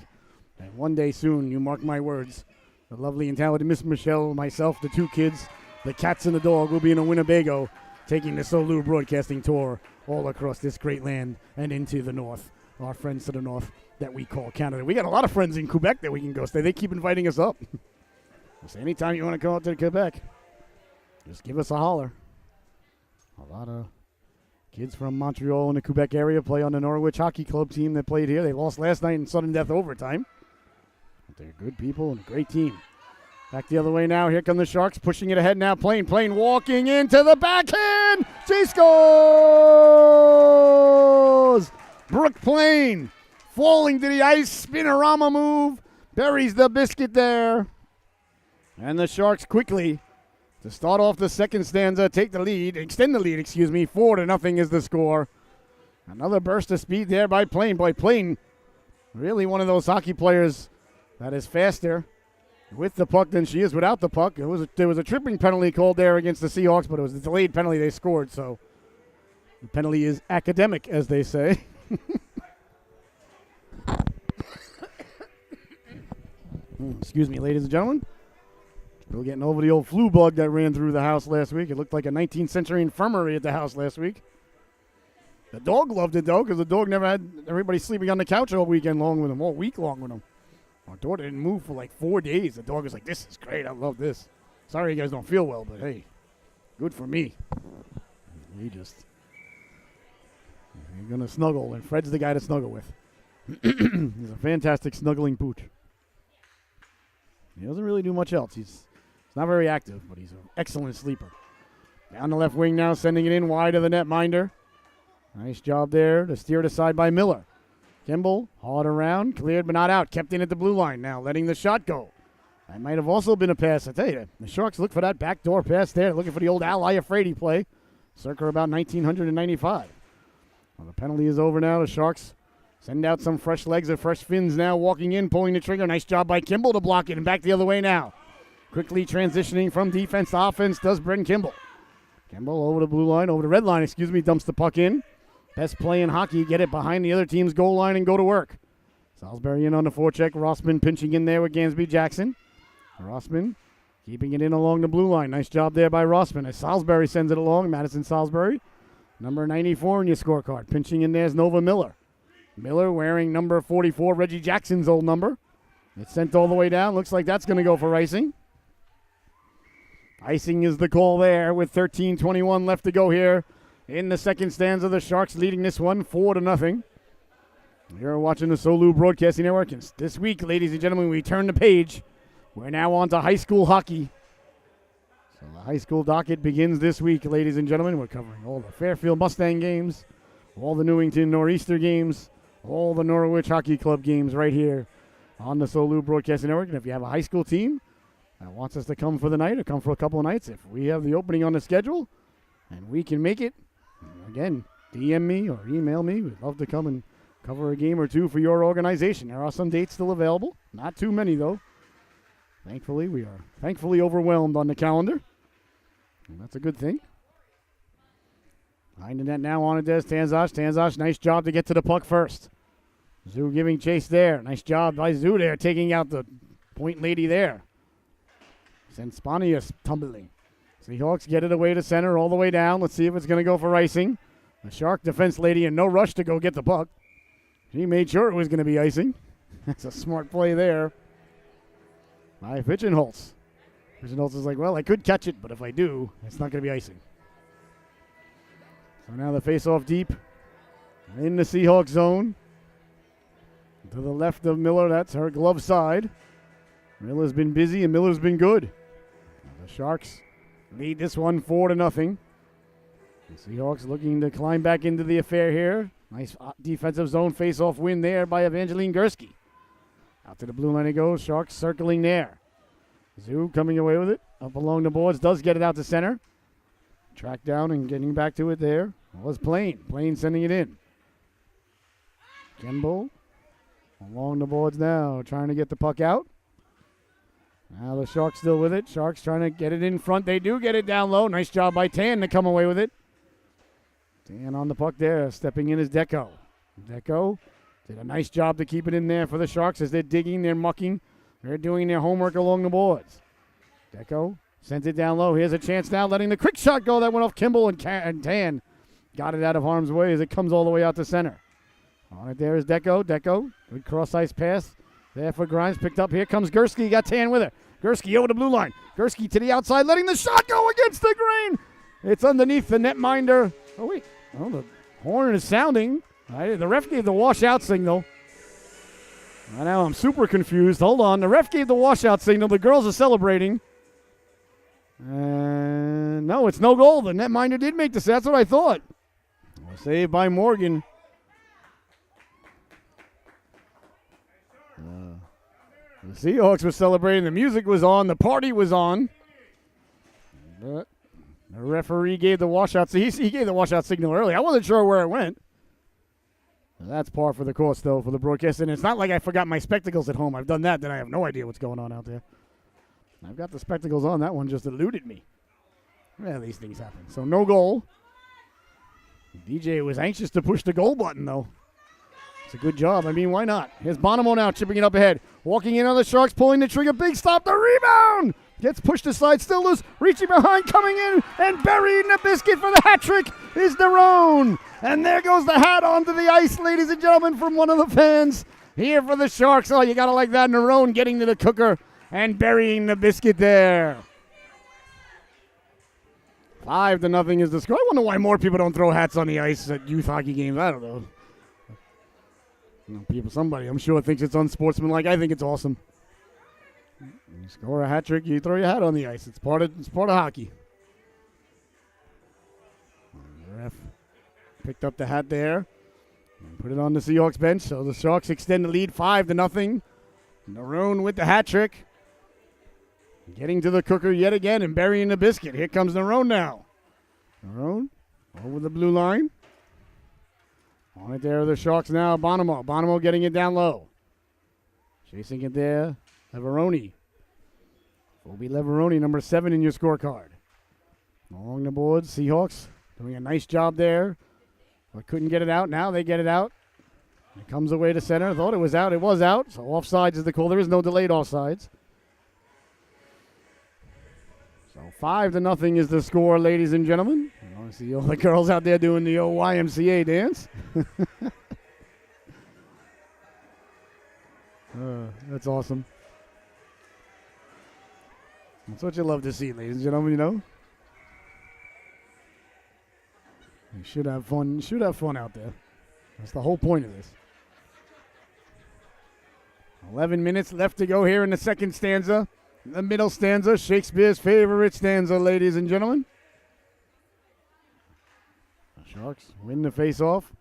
And one day soon, you mark my words, the lovely and talented Miss Michelle, myself, the 2 kids, the cats and the dog will be in a Winnebago taking the Solu Broadcasting Tour all across this great land and into the north, our friends to the north that we call Canada. We got a lot of friends in Quebec that we can go stay. They keep inviting us up. So anytime you want to come out to Quebec, just give us a holler. A lot of kids from Montreal and the Quebec area play on the Norwich Hockey Club team that played here. They lost last night in sudden death overtime. But they're good people and a great team. Back the other way now. Here come the Sharks pushing it ahead now. Plain walking into the backhand. She scores! Brooke Plain falling to the ice. Spinorama move. Buries the biscuit there. And the Sharks quickly, to start off the second stanza, take the lead, extend the lead, 4-0 is the score. Another burst of speed there by Plain. Boy, Plain, really one of those hockey players that is faster with the puck than she is without the puck. There was a tripping penalty called there against the Seahawks, but it was a delayed penalty they scored, so the penalty is academic, as they say. Excuse me, ladies and gentlemen. Still getting over the old flu bug that ran through the house last week. It looked like a 19th century infirmary at the house last week. The dog loved it, though, because the dog never had everybody sleeping on the couch all weekend long with him, all week long with him. Our daughter didn't move for like 4 days. The dog was like, this is great. I love this. Sorry you guys don't feel well, but hey, good for me. You're going to snuggle, and Fred's the guy to snuggle with. He's a fantastic snuggling pooch. He doesn't really do much else. He's not very active, but he's an excellent sleeper. Down the left wing now, sending it in wide of the netminder. Nice job there to steer it aside by Miller. Kimball, hauled around, cleared but not out. Kept in at the blue line now, letting the shot go. That might have also been a pass. I tell you, the Sharks look for that backdoor pass there, looking for the old Al Iafrate play, circa about 1995. Well, the penalty is over now. The Sharks send out some fresh legs or fresh fins now, walking in, pulling the trigger. Nice job by Kimball to block it, and back the other way now. Quickly transitioning from defense to offense does Brendan Kimball. Kimball over the blue line, over the red line, dumps the puck in. Best play in hockey, get it behind the other team's goal line and go to work. Salisbury in on the forecheck. Rossman pinching in there with Gansby Jackson. Rossman keeping it in along the blue line. Nice job there by Rossman as Salisbury sends it along. Madison Salisbury, number 94 in your scorecard. Pinching in there is Nova Miller. Miller wearing number 44, Reggie Jackson's old number. It's sent all the way down. Looks like that's going to go for icing. Icing is the call there with 13:21 left to go here in the second stanza. The Sharks leading this one 4-0. You're watching the Solu Broadcasting Network. And this week, ladies and gentlemen, we turn the page. We're now on to high school hockey. So the high school docket begins this week, ladies and gentlemen. We're covering all the Fairfield Mustang games, all the Newington Nor'easter games, all the Norwich Hockey Club games right here on the Solu Broadcasting Network. And if you have a high school team that wants us to come for the night or come for a couple of nights, if we have the opening on the schedule and we can make it, again, DM me or email me. We'd love to come and cover a game or two for your organization. There are some dates still available. Not too many, though. Thankfully, we are overwhelmed on the calendar. And that's a good thing. Behind the net now on it is Tanzash. Tanzash, nice job to get to the puck first. Zoo giving chase there. Nice job by Zoo there, taking out the point lady there. Sends Spanius tumbling. Seahawks get it away to center all the way down. Let's see if it's going to go for icing. The Shark defense lady in no rush to go get the puck. She made sure it was going to be icing. That's a smart play there by Fichenholz. Fichenholz is like, well, I could catch it, but if I do, it's not going to be icing. So now the face-off deep in the Seahawks zone. To the left of Miller, that's her glove side. Miller's been busy and Miller's been good. Now the Sharks lead this one 4-0. The Seahawks looking to climb back into the affair here. Nice defensive zone face-off win there by Evangeline Gursky. Out to the blue line it goes. Sharks circling there. Zoo coming away with it. Up along the boards. Does get it out to center. Track down and getting back to it there was Plain. Plain sending it in. Kimball along the boards now. Trying to get the puck out. Now the Sharks still with it. Sharks trying to get it in front. They do get it down low. Nice job by Tan to come away with it. Tan on the puck there. Stepping in is Deco. Deco did a nice job to keep it in there for the Sharks as they're digging, they're mucking. They're doing their homework along the boards. Deco sends it down low. Here's a chance now, letting the quick shot go. That went off Kimball and Tan. Got it out of harm's way as it comes all the way out to center. On it there is Deco. Deco, good cross-ice pass. There for Grimes, picked up. Here comes Gursky. Got Tan with her. Gursky over the blue line. Gursky to the outside, letting the shot go against the grain. It's underneath the netminder. Oh, wait. Oh, the horn is sounding. The ref gave the washout signal. Now I'm super confused. Hold on. The ref gave the washout signal. The girls are celebrating. No, it's no goal. The netminder did make this. That's what I thought. Saved by Morgan. The Seahawks were celebrating. The music was on. The party was on. But the referee gave the washout. He gave the washout signal early. I wasn't sure where it went. That's par for the course, though, for the broadcast. And it's not like I forgot my spectacles at home. I've done that, then I have no idea what's going on out there. I've got the spectacles on. That one just eluded me. Well, these things happen. So no goal. DJ was anxious to push the goal button, though. It's a good job. I mean, why not? Here's Bonomo now chipping it up ahead. Walking in on the Sharks, pulling the trigger. Big stop. The rebound. Gets pushed aside. Still loose. Reaching behind. Coming in. And burying the biscuit for the hat trick is Nerone. And there goes the hat onto the ice, ladies and gentlemen, from one of the fans here for the Sharks. Oh, you got to like that. Nerone getting to the cooker and burying the biscuit there. 5-0 is the score. I wonder why more people don't throw hats on the ice at youth hockey games. I don't know. Somebody, I'm sure, thinks it's unsportsmanlike. I think it's awesome. You score a hat trick, you throw your hat on the ice. It's part of hockey. The ref picked up the hat there and put it on the Seahawks bench. So the Sharks extend the lead 5-0. Nerone with the hat trick. Getting to the cooker yet again and burying the biscuit. Here comes Nerone now. Nerone over the blue line. On it there are the Sharks now. Bonomo getting it down low. Chasing it there. Leveroni. Obi Leveroni, number 7 in your scorecard. Along the boards, Seahawks doing a nice job there. But couldn't get it out. Now they get it out. It comes away to center. Thought it was out. It was out. So offsides is the call. There is no delayed offsides. So 5-0 is the score, ladies and gentlemen. I see all the girls out there doing the old YMCA dance. That's awesome. That's what you love to see, ladies and gentlemen, you know. You should have fun. You should have fun out there. That's the whole point of this. 11 minutes left to go here in the second stanza. The middle stanza, Shakespeare's favorite stanza, ladies and gentlemen. The Sharks win the face-off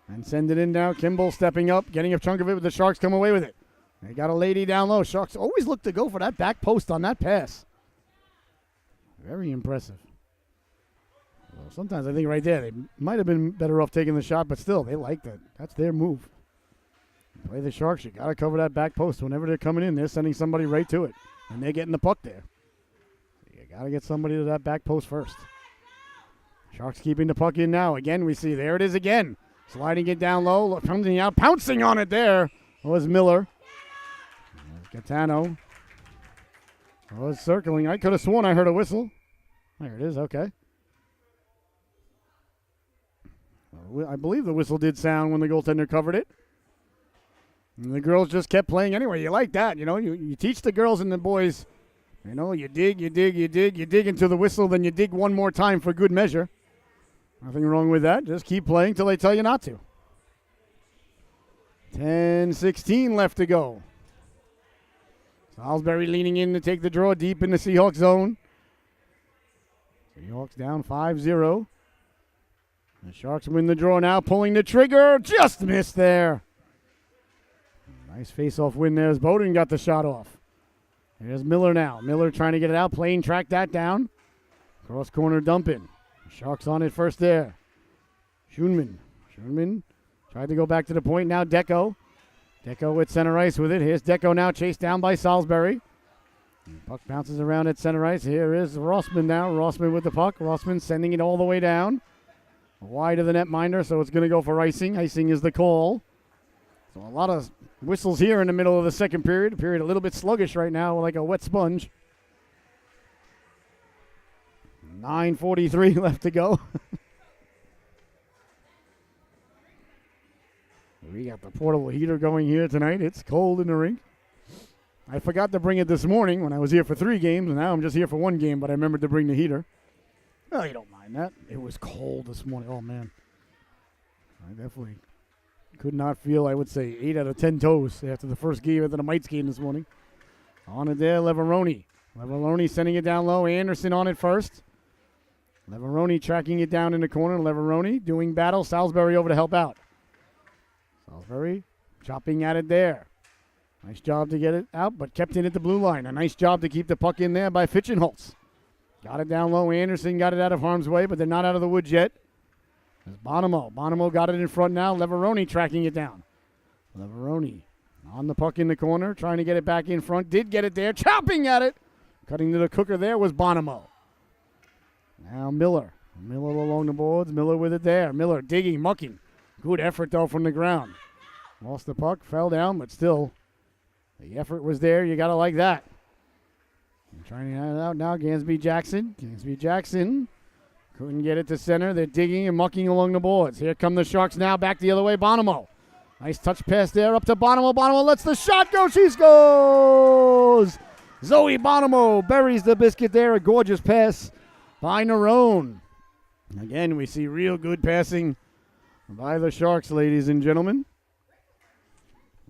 and send it in now. Kimball stepping up, getting a chunk of it, but the Sharks come away with it. They got a lady down low. Sharks always look to go for that back post on that pass. Very impressive. Well, sometimes I think right there they might have been better off taking the shot, but still, they like that. That's their move. Play the Sharks. You got to cover that back post. Whenever they're coming in, they're sending somebody right to it. And they're getting the puck there. You got to get somebody to that back post first. Sharks keeping the puck in now. Again, we see there it is again. Sliding it down low. Coming out. Pouncing on it there was Miller. There's Gaetano. Was circling. I could have sworn I heard a whistle. There it is. Okay. I believe the whistle did sound when the goaltender covered it. And the girls just kept playing anyway. You like that, you know. You teach the girls and the boys, you know, you dig into the whistle, then you dig one more time for good measure. Nothing wrong with that. Just keep playing till they tell you not to. 10:16 left to go. Salisbury leaning in to take the draw deep in the Seahawks zone. Seahawks down 5-0. The Sharks win the draw now, pulling the trigger. Just missed there. Nice face-off win there as Bowden got the shot off. Here's Miller now. Miller trying to get it out. Plain tracked that down. Cross corner dump in. Sharks on it first there. Schoenman tried to go back to the point. Now Deco. Deco with center ice with it. Here's Deco now chased down by Salisbury. Puck bounces around at center ice. Here is Rossman now. Rossman with the puck. Rossman sending it all the way down. Wide of the netminder, so it's going to go for icing. Icing is the call. So a lot of whistles here in the middle of the second period. Period a little bit sluggish right now, like a wet sponge. 9:43 left to go. We got the portable heater going here tonight. It's cold in the rink. I forgot to bring it this morning when I was here for 3 games, and now I'm just here for 1 game, but I remembered to bring the heater. Well, you don't mind that. It was cold this morning. Oh, man. I definitely could not feel, I would say, 8 out of 10 toes after the first game after the Mites game this morning. On it there, Leveroni. Leveroni sending it down low. Anderson on it first. Leveroni tracking it down in the corner. Leveroni doing battle. Salisbury over to help out. Salisbury chopping at it there. Nice job to get it out, but kept it at the blue line. A nice job to keep the puck in there by Fitchenholtz. Got it down low. Anderson got it out of harm's way, but they're not out of the woods yet. There's Bonomo. Bonomo got it in front now. Leveroni tracking it down. Leveroni on the puck in the corner, trying to get it back in front. Did get it there, chopping at it. Cutting to the cooker there was Bonomo. Now Miller. Miller along the boards. Miller with it there. Miller digging, mucking. Good effort, though, from the ground. Lost the puck, fell down, but still, the effort was there. You got to like that. And trying to get it out now, Gansby Jackson. Gansby Jackson couldn't get it to center. They're digging and mucking along the boards. Here come the Sharks now, back the other way. Bonomo. Nice touch pass there up to Bonomo. Bonomo lets the shot go. She scores! Zoe Bonomo buries the biscuit there. A gorgeous pass by Nerone. Again, we see real good passing by the Sharks, ladies and gentlemen.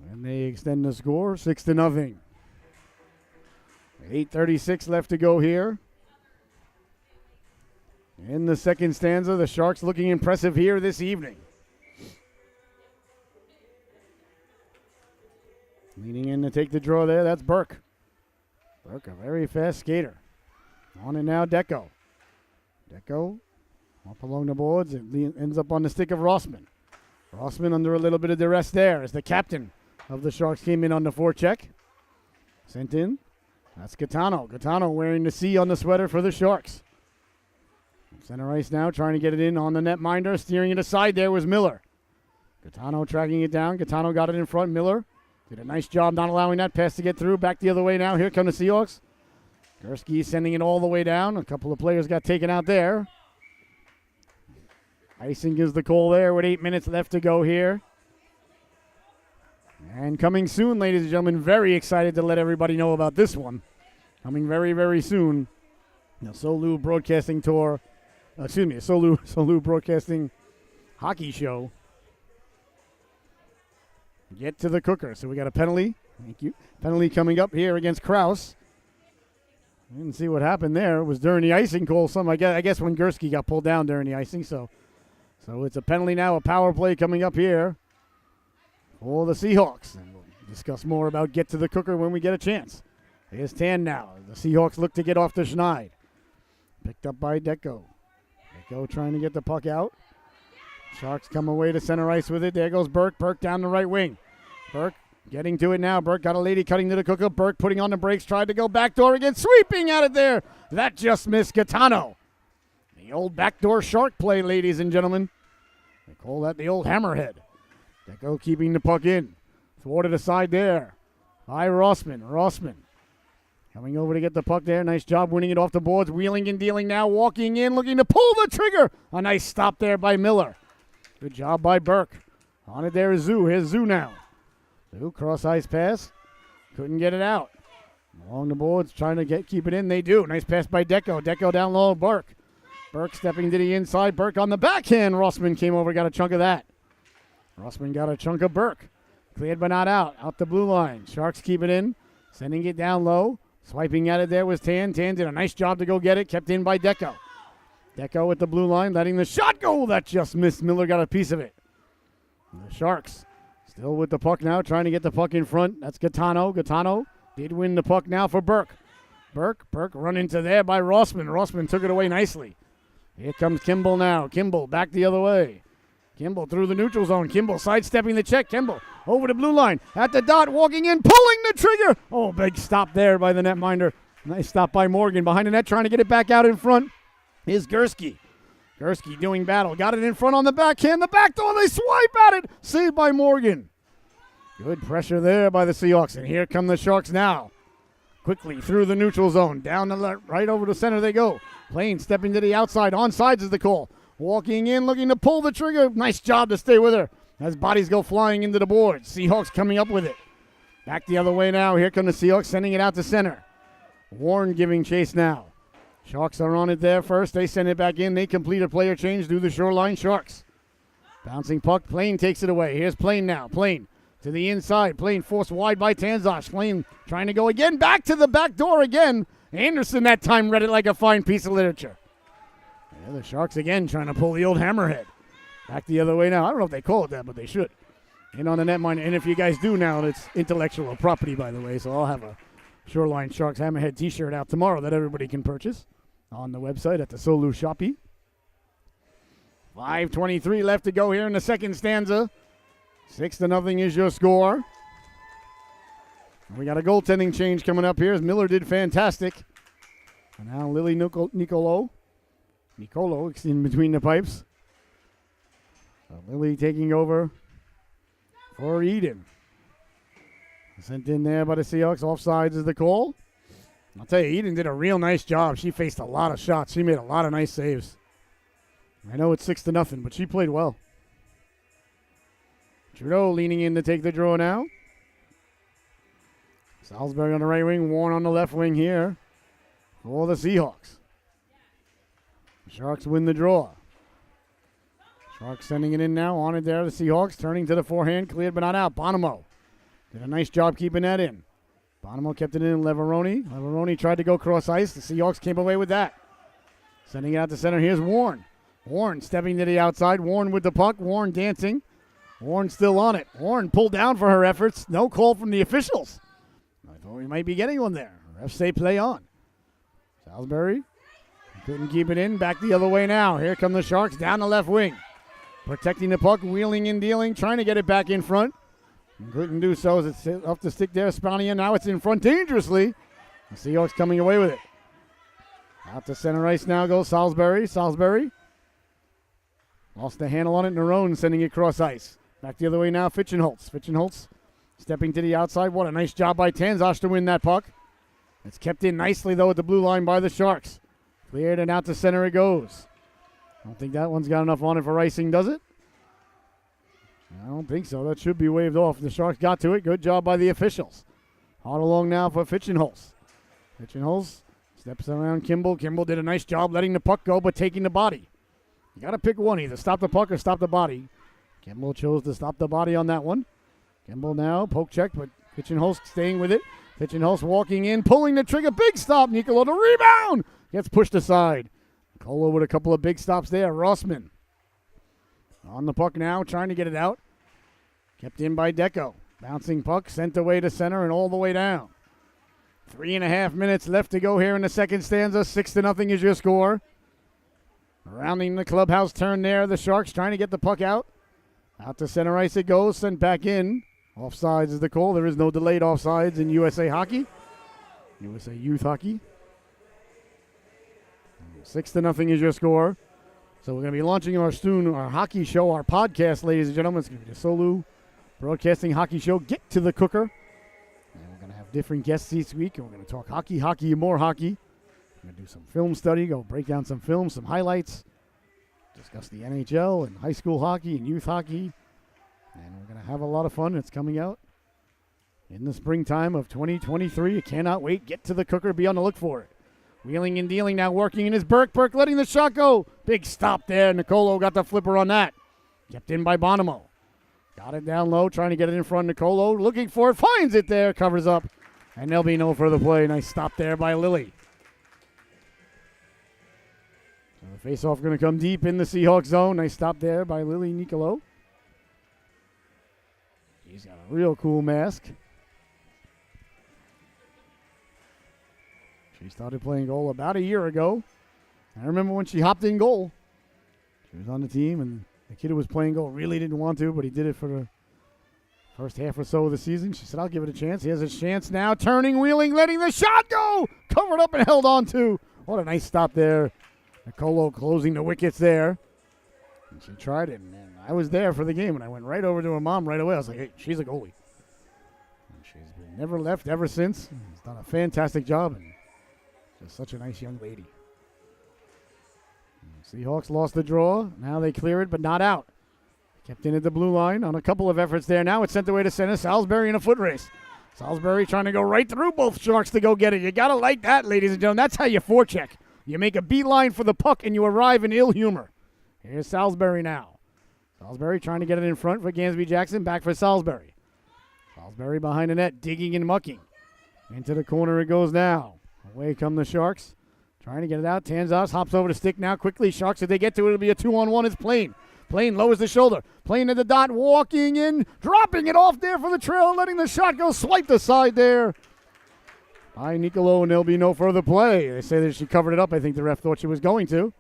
And they extend the score 6-0. 8:36 left to go here. In the second stanza, the Sharks looking impressive here this evening. Leaning in to take the draw there, that's Burke. Burke, a very fast skater. On it now, Deco. Deco up along the boards. It ends up on the stick of Rossman. Rossman under a little bit of duress there as the captain of the Sharks came in on the forecheck. Sent in. That's Gaetano. Gaetano wearing the C on the sweater for the Sharks. Center ice now, trying to get it in on the netminder. Steering it aside there was Miller. Gaetano tracking it down. Gaetano got it in front. Miller did a nice job not allowing that pass to get through. Back the other way now. Here come the Seahawks. Gursky sending it all the way down. A couple of players got taken out there. Icing is the call there with 8 minutes left to go here. And coming soon, ladies and gentlemen, very excited to let everybody know about this one. Coming very, very soon. The Solu Broadcasting Tour, Solu Broadcasting Hockey Show. Get to the cooker. So we got a penalty. Thank you. Penalty coming up here against Kraus. Didn't see what happened there. It was during the icing call. I guess when Gursky got pulled down during the icing. So it's a penalty now, a power play coming up here for the Seahawks. And we'll discuss more about get to the cooker when we get a chance. Here's Tan now. The Seahawks look to get off the Schneid. Picked up by Deco. Deco trying to get the puck out. Sharks come away to center ice with it. There goes Burke. Burke down the right wing. Burke getting to it now. Burke got a lady cutting to the cooker. Burke putting on the brakes. Tried to go backdoor again. Sweeping at it there. That just missed Gaetano. The old backdoor shark play, ladies and gentlemen. They call that the old hammerhead. Deco keeping the puck in. Thwarted aside there by Rossman. Rossman coming over to get the puck there. Nice job winning it off the boards. Wheeling and dealing now. Walking in. Looking to pull the trigger. A nice stop there by Miller. Good job by Burke. On it there is Zoo. Here's Zoo now. Zoo cross ice pass. Couldn't get it out. Along the boards trying to keep it in. They do. Nice pass by Deco. Deco down low. Burke. Burke stepping to the inside. Burke on the backhand. Rossman came over. Got a chunk of that. Rossman got a chunk of Burke. Cleared but not out. Out the blue line. Sharks keep it in. Sending it down low. Swiping at it there was Tan. Tan did a nice job to go get it. Kept in by Deco. Deco at the blue line. Letting the shot go. That just missed. Miller got a piece of it. And the Sharks still with the puck now. Trying to get the puck in front. That's Gaetano. Gaetano did win the puck now for Burke. Burke run into there by Rossman. Rossman took it away nicely. Here comes Kimball now. Kimball back the other way. Kimball through the neutral zone. Kimball sidestepping the check. Kimball over the blue line. At the dot, walking in, pulling the trigger. Oh, big stop there by the netminder. Nice stop by Morgan. Behind the net, trying to get it back out in front is Gursky. Gursky doing battle. Got it in front on the backhand. The back door, they swipe at it. Saved by Morgan. Good pressure there by the Seahawks. And here come the Sharks now. Quickly through the neutral zone. Down the left, right over the center they go. Plain stepping to the outside. Onsides is the call. Walking in, looking to pull the trigger. Nice job to stay with her as bodies go flying into the boards. Seahawks coming up with it. Back the other way now. Here come the Seahawks sending it out to center. Warren giving chase now. Sharks are on it there first. They send it back in. They complete a player change. Do the Shoreline Sharks. Bouncing puck. Plain takes it away. Here's Plain now. Plain to the inside. Plain forced wide by Tanzosh. Plain trying to go again. Back to the back door again. Anderson that time read it like a fine piece of literature. Yeah, the Sharks again trying to pull the old hammerhead. Back the other way now. I don't know if they call it that, but they should. In on the netminder. And if you guys do now, it's intellectual property, by the way. So I'll have a Shoreline Sharks hammerhead t-shirt out tomorrow that everybody can purchase on the website at the Solu Shoppy. 5:23 left to go here in the second stanza. 6-0 is your score. We got a goaltending change coming up here as Miller did fantastic. And now Lily Nicolo in between the pipes. So Lily taking over for Eden. Sent in there by the Seahawks. Offsides is the call. I'll tell you, Eden did a real nice job. She faced a lot of shots. She made a lot of nice saves. I know it's 6-0, but she played well. Trudeau leaning in to take the draw now. Salisbury on the right wing, Warren on the left wing here for the Seahawks. The Sharks win the draw. Sharks sending it in now, on it there, the Seahawks turning to the forehand, cleared but not out. Bonomo did a nice job keeping that in. Bonomo kept it in, Leveroni. Leveroni tried to go cross ice. The Seahawks came away with that. Sending it out to center, here's Warren. Warren stepping to the outside, Warren with the puck, Warren dancing. Warren still on it. Warren pulled down for her efforts. No call from the officials. I thought we might be getting one there. Refs say play on. Salisbury couldn't keep it in. Back the other way now. Here come the Sharks down the left wing. Protecting the puck, wheeling and dealing, trying to get it back in front. Couldn't do so as it's off the stick there. Spania now it's in front dangerously. The Seahawks coming away with it. Out to center ice now goes Salisbury. Salisbury lost the handle on it. Nerone sending it cross ice. Back the other way now, Fitchenholtz. Fitchenholtz stepping to the outside. What a nice job by Tanzas to win that puck. It's kept in nicely, though, at the blue line by the Sharks. Cleared and out to center it goes. I don't think that one's got enough on it for icing, does it? I don't think so. That should be waved off. The Sharks got to it. Good job by the officials. Hard along now for Fitchenholtz. Fitchenholtz steps around Kimball. Kimball did a nice job letting the puck go, but taking the body. You got to pick one, either stop the puck or stop the body. Kimball chose to stop the body on that one. Kimball now, poke check, but Fitchenholtz staying with it. Fitchenholtz walking in, pulling the trigger. Big stop. Nicolo to rebound. Gets pushed aside. Nicolo with a couple of big stops there. Rossman on the puck now, trying to get it out. Kept in by Deco. Bouncing puck, sent away to center and all the way down. 3.5 minutes left to go here in the second stanza. 6-0 is your score. Rounding the clubhouse turn there, the Sharks trying to get the puck out. Out to center ice it goes, sent back in. Offsides is the call. There is no delayed offsides in USA hockey. USA youth hockey. 6-0 is your score. So we're going to be launching our hockey show, our podcast, ladies and gentlemen. It's going to be the Solu Broadcasting Hockey Show. Get to the cooker. And we're going to have different guests each week. And we're going to talk hockey, and more hockey. We're going to do some film study, go break down some films, some highlights. Discuss the NHL and high school hockey and youth hockey. And we're going to have a lot of fun. It's coming out in the springtime of 2023. You cannot wait. Get to the cooker. Be on the look for it. Wheeling and dealing now, working in his Burke. Burke letting the shot go. Big stop there. Nicolo got the flipper on that. Kept in by Bonomo. Got it down low, trying to get it in front. Nicolo looking for it. Finds it there. Covers up. And there'll be no further play. Nice stop there by Lily. So the faceoff going to come deep in the Seahawks zone. Nice stop there by Lily Nicolo. He's got a real cool mask. She started playing goal about a year ago. I remember when she hopped in goal. She was on the team, and the kid who was playing goal really didn't want to, but he did it for the first half or so of the season. She said, I'll give it a chance. He has a chance now. Turning, wheeling, letting the shot go. Covered up and held on to. What a nice stop there. Nicolo closing the wickets there. And she tried it, and I was there for the game, and I went right over to her mom right away. I was like, hey, she's a goalie. And she's been never left ever since. She's done a fantastic job, and just such a nice young lady. And Seahawks lost the draw. Now they clear it, but not out. Kept in at the blue line on a couple of efforts there. Now it's sent away to center. Salisbury in a foot race. Salisbury trying to go right through both Sharks to go get it. You got to like that, ladies and gentlemen. That's how you forecheck. You make a beeline for the puck, and you arrive in ill humor. Here's Salisbury now. Salisbury trying to get it in front for Gansby Jackson. Back for Salisbury. Salisbury behind the net, digging and mucking. Into the corner it goes now. Away come the Sharks. Trying to get it out. Tanzas hops over the stick now quickly. Sharks, if they get to it, it'll be a 2-on-1. It's Plain. Plain lowers the shoulder. Plain at the dot, walking in, dropping it off there for the trail, letting the shot go. Swiped aside there by Nicolo, and there'll be no further play. They say that she covered it up. I think the ref thought she was going to.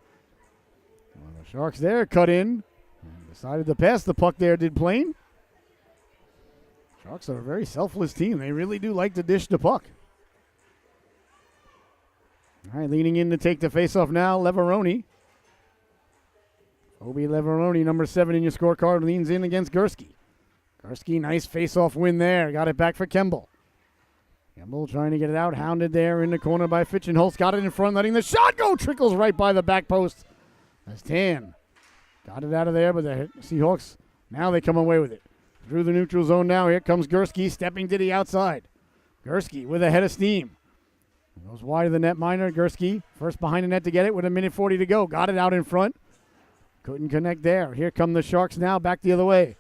Well, the Sharks there cut in and decided to pass the puck there, did Plain. Sharks are a very selfless team. They really do like to dish the puck. All right, leaning in to take the faceoff now, Leveroni. Obi Leveroni, number 7 in your scorecard, leans in against Gursky. Gursky, nice faceoff win there. Got it back for Kemble. Kemble trying to get it out, hounded there in the corner by Fitchenholz. Got it in front, letting the shot go. Trickles right by the back post. As Tan got it out of there, but the Seahawks, now they come away with it. Through the neutral zone now. Here comes Gursky stepping to the outside. Gursky with a head of steam. Goes wide of the net minor. Gursky first behind the net to get it with 1:40 to go. Got it out in front. Couldn't connect there. Here come the Sharks now back the other way.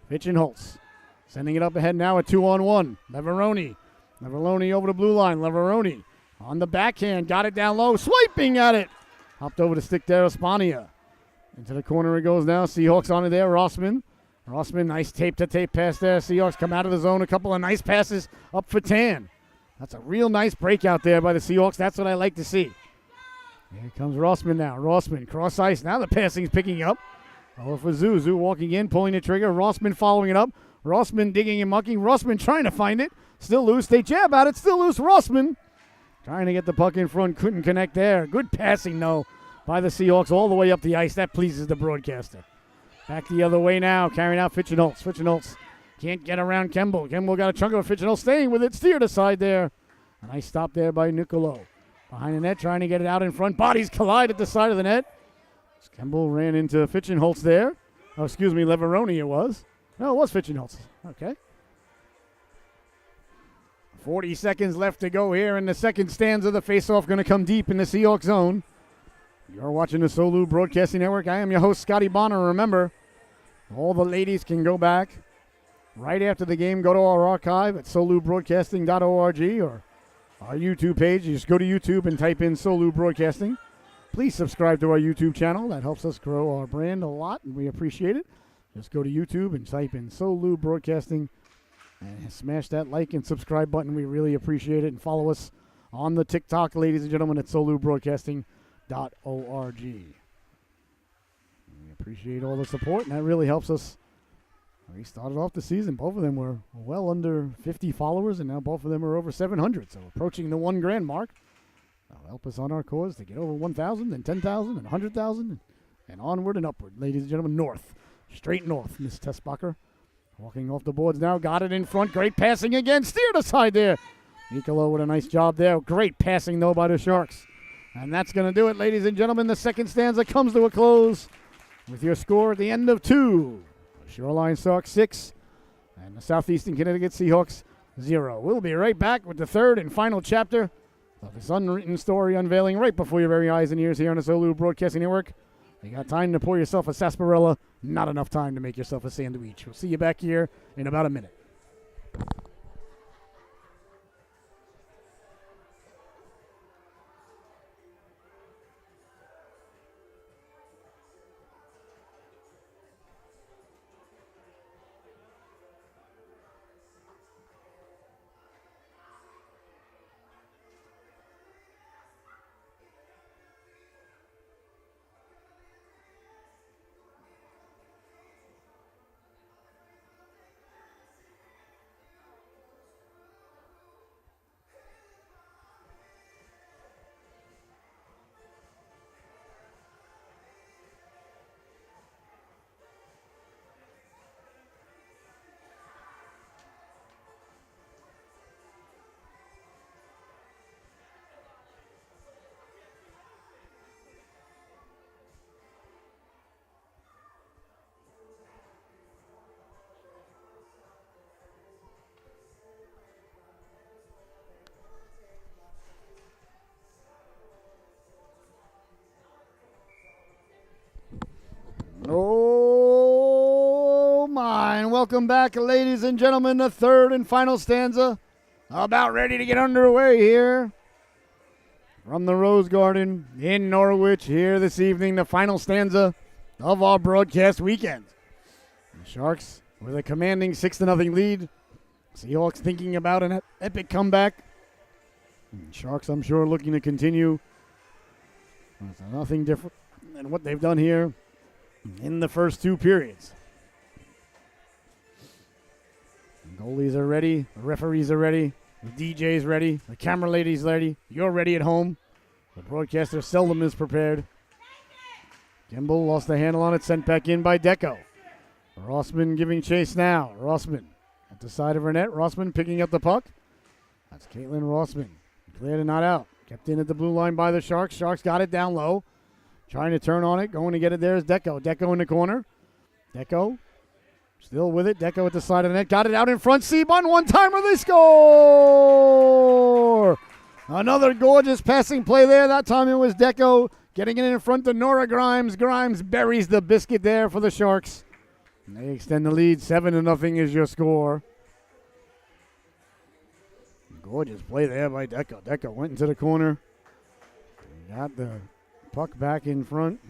Fitchenholz sending it up ahead now, a 2-on-1. Leveroni over the blue line. Leveroni on the backhand. Got it down low. Swiping at it. Hopped over the stick there. Espania. Into the corner it goes now. Seahawks on it there. Rossman, nice tape-to-tape pass there. Seahawks come out of the zone. A couple of nice passes up for Tan. That's a real nice breakout there by the Seahawks. That's what I like to see. Here comes Rossman now. Rossman, cross ice. Now the passing's picking up. Oh, for Zoo. Zoo walking in, pulling the trigger. Rossman following it up. Rossman digging and mucking. Rossman trying to find it. Still loose. They jab at it. Still loose. Rossman trying to get the puck in front. Couldn't connect there. Good passing, though, by the Seahawks all the way up the ice. That pleases the broadcaster. Back the other way now, carrying out Fitchenholz. Fitchenholz can't get around Kemble. Kemble got a chunk of Fitchenholz staying with it. Steered aside there. A nice stop there by Nicolo. Behind the net, trying to get it out in front. Bodies collide at the side of the net. Kemble ran into Fitchenholz there. Oh, excuse me, Leveroni it was. No, it was Fitchenholz. Okay. 40 seconds left to go here in the second stanza. The faceoff going to come deep in the Seahawks zone. You're watching the Solu Broadcasting Network. I am your host, Scotty Bonner. Remember, all the ladies can go back right after the game. Go to our archive at solubroadcasting.org or our YouTube page. You just go to YouTube and type in Solu Broadcasting. Please subscribe to our YouTube channel. That helps us grow our brand a lot, and we appreciate it. Just go to YouTube and type in Solu Broadcasting and smash that like and subscribe button. We really appreciate it. And follow us on the TikTok, ladies and gentlemen, at solubroadcasting.org. We appreciate all the support, and that really helps us. We started off the season. Both of them were well under 50 followers, and now both of them are over 700. So approaching the 1 grand mark. That'll help us on our cause to get over 1,000 and 10,000 and 100,000 and onward and upward. Ladies and gentlemen, north. Straight north, Miss Tessbacher. Walking off the boards now. Got it in front. Great passing again. Steered aside there. Nicolo with a nice job there. Great passing, though, by the Sharks. And that's going to do it, ladies and gentlemen. The second stanza comes to a close with your score at the end of 2. Shoreline Sharks 6 and the Southeastern Connecticut Seahawks 0. We'll be right back with the third and final chapter of this unwritten story unveiling right before your very eyes and ears here on the Solu Broadcasting Network. You got time to pour yourself a sarsaparilla, not enough time to make yourself a sandwich. We'll see you back here in about a minute. Oh, my. And welcome back, ladies and gentlemen. The third and final stanza. About ready to get underway here. From the Rose Garden in Norwich here this evening. The final stanza of our broadcast weekend. The Sharks with a commanding 6-0 lead. Seahawks thinking about an epic comeback. And Sharks, I'm sure, looking to continue. It's nothing different than what they've done here in the first two periods. The goalies are ready. The referees are ready. The DJ's ready. The camera lady's ready. You're ready at home. The broadcaster seldom is prepared. Kimball lost the handle on it, sent back in by Deco. Rossman giving chase now. Rossman at the side of her net. Rossman picking up the puck. That's Caitlin Rossman. Cleared and not out. Kept in at the blue line by the Sharks. Sharks got it down low. Trying to turn on it. Going to get it there is Deco. Deco in the corner. Deco still with it. Deco at the side of the net. Got it out in front. Seabun, one-timer. They score! Another gorgeous passing play there. That time it was Deco getting it in front to Nora Grimes. Grimes buries the biscuit there for the Sharks. And they extend the lead. 7-0 is your score. Gorgeous play there by Deco. Deco went into the corner. Got the puck back in front.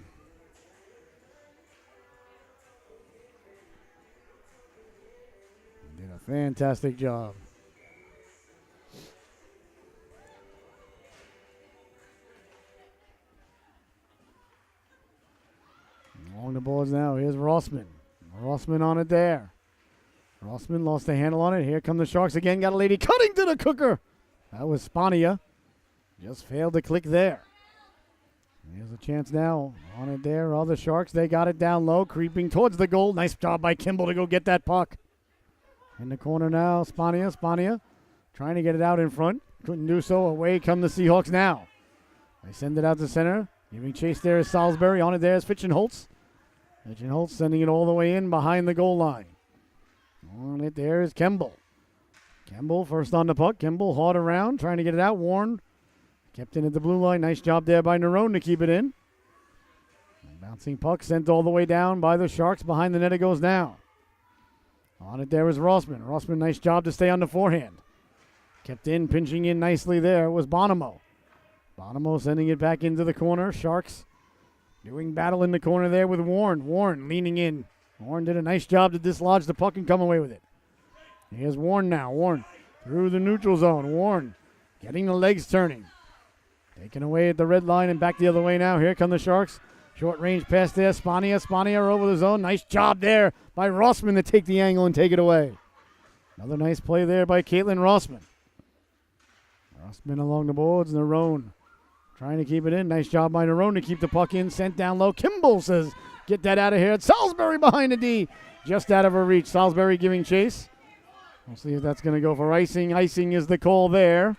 Did a fantastic job. Along the boards now. Here's Rossman. Rossman on it there. Rossman lost the handle on it. Here come the Sharks again. Got a lady cutting to the cooker. That was Spania. Just failed to click there. Here's a chance now. On it there. All the Sharks, they got it down low. Creeping towards the goal. Nice job by Kimball to go get that puck. In the corner now. Spania. Spania trying to get it out in front. Couldn't do so. Away come the Seahawks now. They send it out to center. Giving chase there is Salisbury. On it there is Fitchenholtz. Fitchenholtz sending it all the way in behind the goal line. On it there is Kimball. Kimball first on the puck. Kimball hard around, trying to get it out. Warren kept in at the blue line. Nice job there by Nerone to keep it in. Bouncing puck sent all the way down by the Sharks. Behind the net it goes now. On it there is Rossman. Rossman, nice job to stay on the forehand. Kept in, pinching in nicely there was Bonomo. Bonomo sending it back into the corner. Sharks doing battle in the corner there with Warren. Warren leaning in. Warren did a nice job to dislodge the puck and come away with it. Here's Warren now. Warren through the neutral zone. Warren getting the legs turning. Taken away at the red line and back the other way now. Here come the Sharks. Short range pass there. Spania. Spania over the zone. Nice job there by Rossman to take the angle and take it away. Another nice play there by Caitlin Rossman. Rossman along the boards. Nerone trying to keep it in. Nice job by Nerone to keep the puck in. Sent down low. Kimball says, get that out of here. It's Salisbury behind the D. Just out of her reach. Salisbury giving chase. We'll see if that's going to go for icing. Icing is the call there.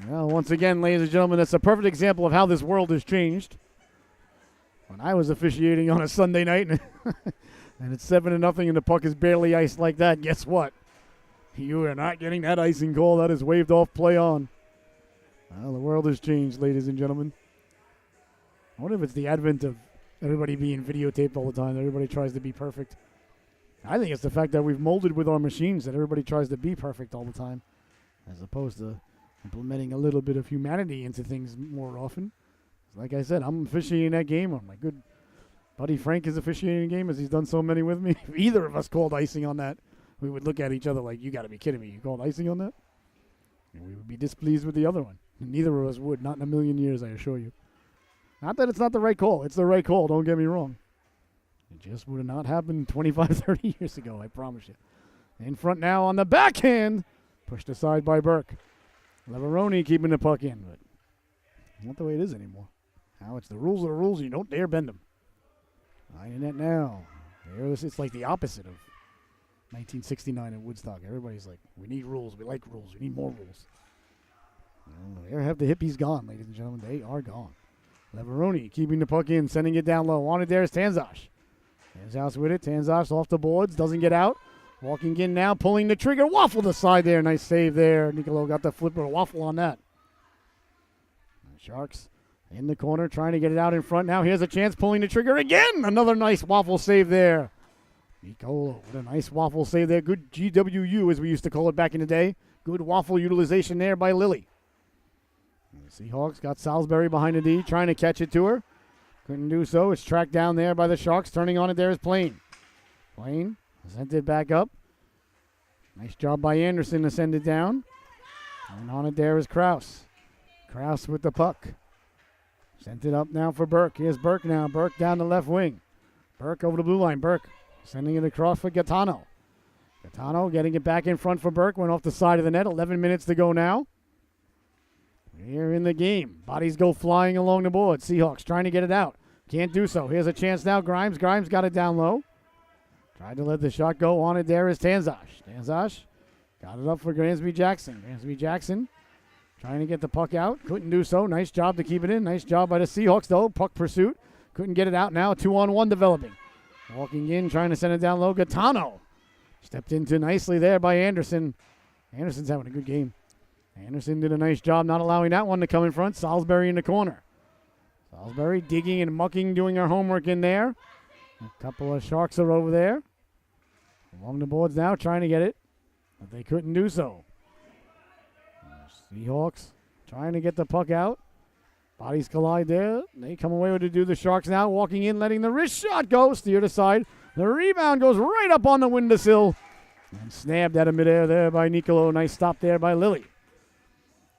Well, once again, ladies and gentlemen, that's a perfect example of how this world has changed. When I was officiating on a Sunday night and it's 7-0 and the puck is barely iced like that, guess what? You are not getting that icing call. That is waved off, play on. Well, the world has changed, ladies and gentlemen. I wonder if it's the advent of everybody being videotaped all the time. Everybody tries to be perfect. I think it's the fact that we've molded with our machines that everybody tries to be perfect all the time, as opposed to implementing a little bit of humanity into things more often. Like I said, I'm officiating that game. My good buddy Frank is officiating the game, as he's done so many with me. If either of us called icing on that, we would look at each other like, you got to be kidding me. You called icing on that? And we would be displeased with the other one. And neither of us would, not in a million years, I assure you. Not that it's not the right call. It's the right call, don't get me wrong. It just would have not happened 25, 30 years ago, I promise you. In front now on the backhand. Pushed aside by Burke. Leveroni keeping the puck in, but not the way it is anymore. Now it's the rules are the rules. You don't dare bend them. Line in it now. It's like the opposite of 1969 in Woodstock. Everybody's like, we need rules. We like rules. We need more rules. Well, there have the hippies gone, ladies and gentlemen. They are gone. Leveroni keeping the puck in, sending it down low. On it there is Tanzash. Tanzash with it. Tanzash off the boards. Doesn't get out. Walking in now, pulling the trigger. Waffle to the side there. Nice save there. Nicolo got the flipper waffle on that. Sharks in the corner, trying to get it out in front. Now here's a chance, pulling the trigger again. Another nice waffle save there. Nicolo with a nice waffle save there. Good GWU, as we used to call it back in the day. Good waffle utilization there by Lily. And the Seahawks got Salisbury behind the D, trying to catch it to her. Couldn't do so. It's tracked down there by the Sharks. Turning on it there is Plain. Plain sent it back up. Nice job by Anderson to send it down. And on it there is Krause. Krause with the puck. Sent it up now for Burke. Here's Burke now. Burke down the left wing. Burke over the blue line. Burke sending it across for Gaetano. Gaetano getting it back in front for Burke. Went off the side of the net. 11 minutes to go now. Here in the game. Bodies go flying along the board. Seahawks trying to get it out. Can't do so. Here's a chance now. Grimes. Grimes got it down low. Tried to let the shot go. On it there is Tanzash. Tanzash got it up for Gransby Jackson. Gransby Jackson trying to get the puck out. Couldn't do so. Nice job to keep it in. Nice job by the Seahawks, though. Puck pursuit. Couldn't get it out now. 2-on-1 developing. Walking in, trying to send it down low. Gaetano stepped into nicely there by Anderson. Anderson's having a good game. Anderson did a nice job not allowing that one to come in front. Salisbury in the corner. Salisbury digging and mucking, doing our homework in there. A couple of Sharks are over there. Along the boards now, trying to get it, but they couldn't do so. Seahawks trying to get the puck out. Bodies collide there. They come away with it to do the Sharks now. Walking in, letting the wrist shot go. Steered aside. The rebound goes right up on the windowsill. And snapped out of midair there by Nicolo. Nice stop there by Lilly.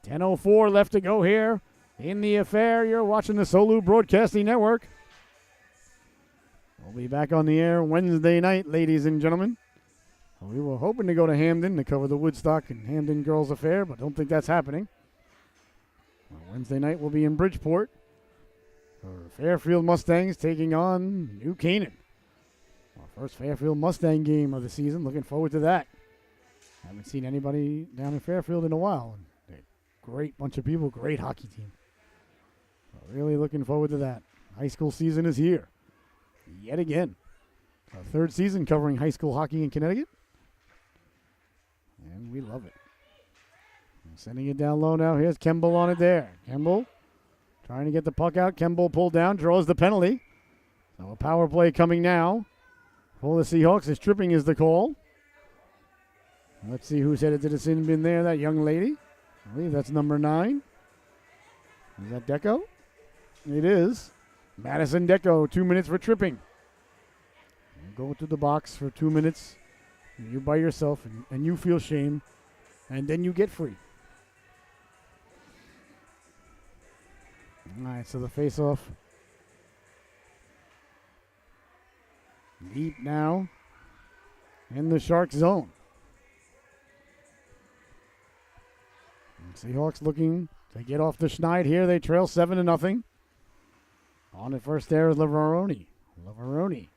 10:04 left to go here in the affair. You're watching the Solu Broadcasting Network. We'll be back on the air Wednesday night, ladies and gentlemen. We were hoping to go to Hamden to cover the Woodstock and Hamden Girls Affair, but don't think that's happening. Wednesday night we'll be in Bridgeport for Fairfield Mustangs taking on New Canaan. Our first Fairfield Mustang game of the season. Looking forward to that. Haven't seen anybody down in Fairfield in a while. Great bunch of people, great hockey team. Really looking forward to that. High school season is here. Yet again. Our third season covering high school hockey in Connecticut. And we love it. Sending it down low now. Here's Kemble on it there. Kemble trying to get the puck out. Kemble pulled down, draws the penalty. So a power play coming now for the Seahawks. His tripping is the call. Let's see who's headed to the sin bin there. That young lady. I believe that's number 9. Is that Deco? It is. Madison Deco, 2 minutes for tripping. You go to the box for 2 minutes. You by yourself, and you feel shame, and then you get free. All right, so the face-off. Deep now in the Shark zone. And Seahawks looking to get off the schneid here. They trail 7-0. On it first there is Lavaroni. Lavaroni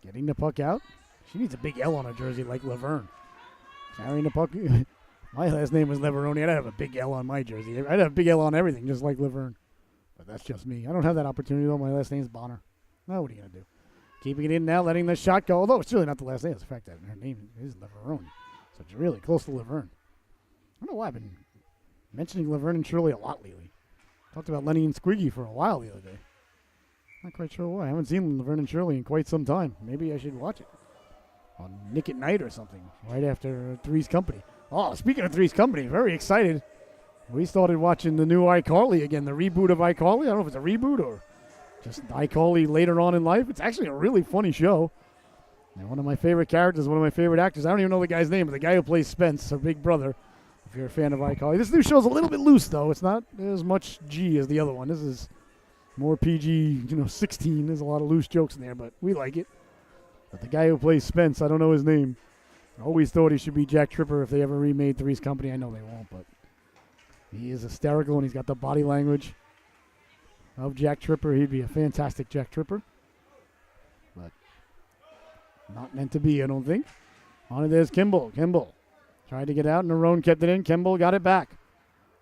getting the puck out. She needs a big L on her jersey like Laverne. Carrying the puck. My last name was Lavaroni. I'd have a big L on my jersey. I'd have a big L on everything, just like Laverne. But that's just me. I don't have that opportunity, though. My last name's Bonner. Now what are you going to do? Keeping it in now, letting the shot go. Although it's really not the last name. It's the fact that her name is Lavaroni. So it's really close to Laverne. I don't know why I've been mentioning Laverne and Shirley a lot lately. Talked about Lenny and Squiggy for a while the other day. Not quite sure why. I haven't seen Laverne and Shirley in quite some time. Maybe I should watch it on Nick at Night or something, right after Three's Company. Oh, speaking of Three's Company, very excited. We started watching the new iCarly again, the reboot of iCarly. I don't know if it's a reboot or just iCarly later on in life. It's actually a really funny show. And one of my favorite characters, one of my favorite actors, I don't even know the guy's name, but the guy who plays Spence, her big brother, if you're a fan of iCarly. This new show's a little bit loose, though. It's not as much G as the other one. This is more PG, 16. There's a lot of loose jokes in there, but we like it. But the guy who plays Spence, I don't know his name. I always thought he should be Jack Tripper if they ever remade Three's Company. I know they won't, but he is hysterical, and he's got the body language of Jack Tripper. He'd be a fantastic Jack Tripper. But not meant to be, I don't think. On it, there's Kimball. Kimball tried to get out, and Narone kept it in. Kimball got it back.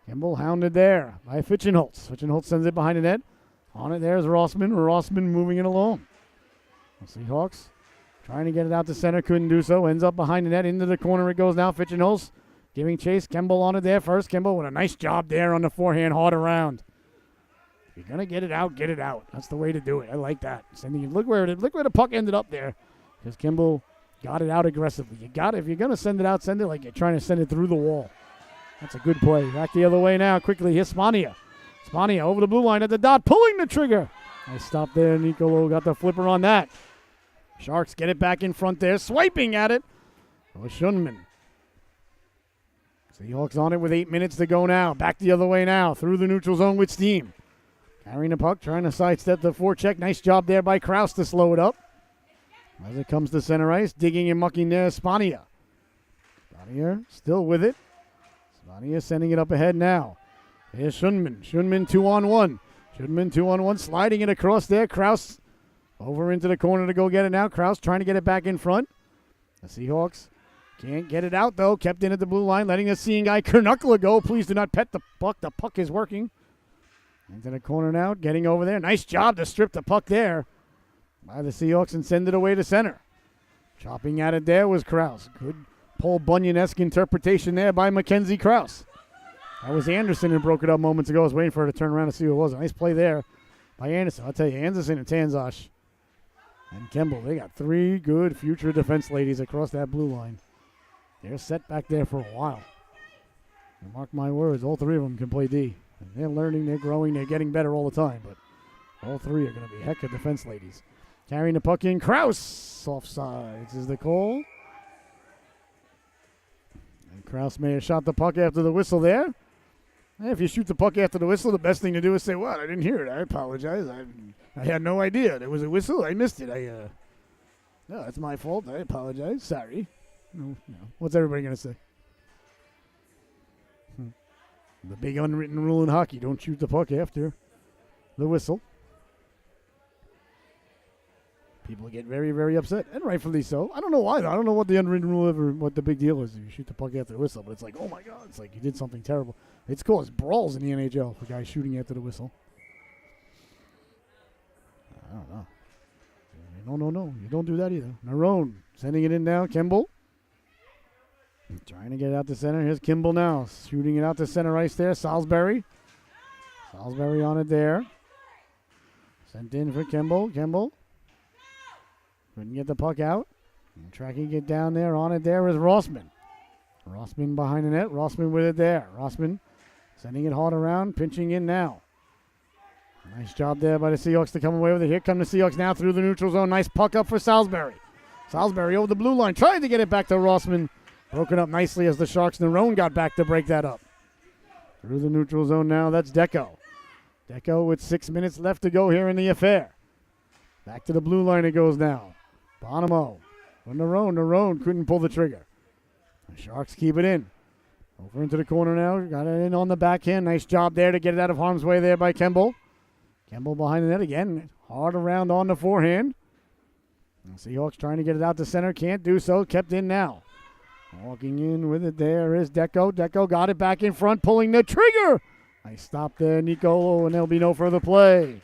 Kimball hounded there by Fitchenholtz. Fitchenholtz sends it behind the net. On it, there's Rossman. Rossman moving it along. The Seahawks trying to get it out to center. Couldn't do so. Ends up behind the net. Into the corner it goes now. Fitchenholtz giving chase. Kimball on it there first. Kimball with a nice job there on the forehand. Hard around. If you're going to get it out, get it out. That's the way to do it. I like that. Sending it. Look where the puck ended up there. Because Kimball got it out aggressively. If you're going to send it out, send it like you're trying to send it through the wall. That's a good play. Back the other way now. Quickly. Here's Spania. Spania over the blue line at the dot. Pulling the trigger. Nice stop there. Nicolo got the flipper on that. Sharks get it back in front there. Swiping at it. Oh, Shunman. Seahawks on it with 8 minutes to go now. Back the other way now. Through the neutral zone with steam. Carrying the puck, trying to sidestep the forecheck. Nice job there by Kraus to slow it up. As it comes to center ice, digging and mucking there, Spania. Spania still with it. Spania sending it up ahead now. Here's Schunman. Schunman 2-on-1. Schunman 2-on-1, sliding it across there. Kraus over into the corner to go get it now. Kraus trying to get it back in front. The Seahawks can't get it out, though. Kept in at the blue line, letting the seeing guy Kernukla go. Please do not pet the puck. The puck is working. Into the corner now, getting over there. Nice job to strip the puck there by the Seahawks and send it away to center. Chopping at it there was Kraus. Good Paul Bunyan-esque interpretation there by Mackenzie Kraus. That was Anderson who broke it up moments ago. I was waiting for her to turn around to see who it was. A nice play there by Anderson. I'll tell you, Anderson and Tanzosh and Kemble, they got three good future defense ladies across that blue line. They're set back there for a while. And mark my words, all three of them can play D. And they're learning, they're growing, they're getting better all the time. But all three are going to be heck of defense ladies. Carrying the puck in, Kraus. Offsides is the call. And Kraus may have shot the puck after the whistle there. If you shoot the puck after the whistle, the best thing to do is say, "What? I didn't hear it. I apologize. I had no idea there was a whistle. I missed it. No, that's my fault. I apologize. Sorry." No. What's everybody gonna say? The big unwritten rule in hockey: don't shoot the puck after the whistle. People get very, very upset, and rightfully so. I don't know why. I don't know what the unwritten rule ever, what the big deal is if you shoot the puck after the whistle, but it's like, oh my God, it's like you did something terrible. It's caused brawls in the NHL for guys shooting after the whistle. I don't know. No. You don't do that either. Narone sending it in now. Kimball trying to get it out to center. Here's Kimball now. Shooting it out to center ice there. Salisbury on it there. Sent in for Kimball. Kimball couldn't get the puck out. And tracking it down there. On it there is Rossman. Rossman behind the net. Rossman with it there. Rossman sending it hard around. Pinching in now. Nice job there by the Seahawks to come away with it. Here come the Seahawks now through the neutral zone. Nice puck up for Salisbury. Salisbury over the blue line. Trying to get it back to Rossman. Broken up nicely as the Sharks and Narone got back to break that up. Through the neutral zone now. That's Deco. Deco with 6 minutes left to go here in the affair. Back to the blue line it goes now. Bonomo. For Narone. Narone couldn't pull the trigger. The Sharks keep it in. Over into the corner now. Got it in on the backhand. Nice job there to get it out of harm's way there by Kemble. Kemble behind the net again. Hard around on the forehand. The Seahawks trying to get it out to center. Can't do so. Kept in now. Walking in with it there is Deco. Deco got it back in front. Pulling the trigger. Nice stop there, Nicolo. And there'll be no further play.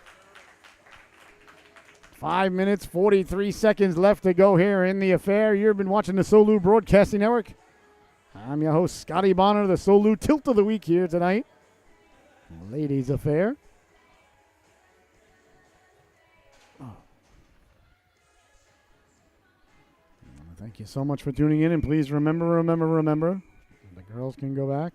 5 minutes, 43 seconds left to go here in the affair. You've been watching the Solu Broadcasting Network. I'm your host, Scotty Bonner, the Solu Tilt of the Week here tonight. Ladies affair. Thank you so much for tuning in, and please remember, the girls can go back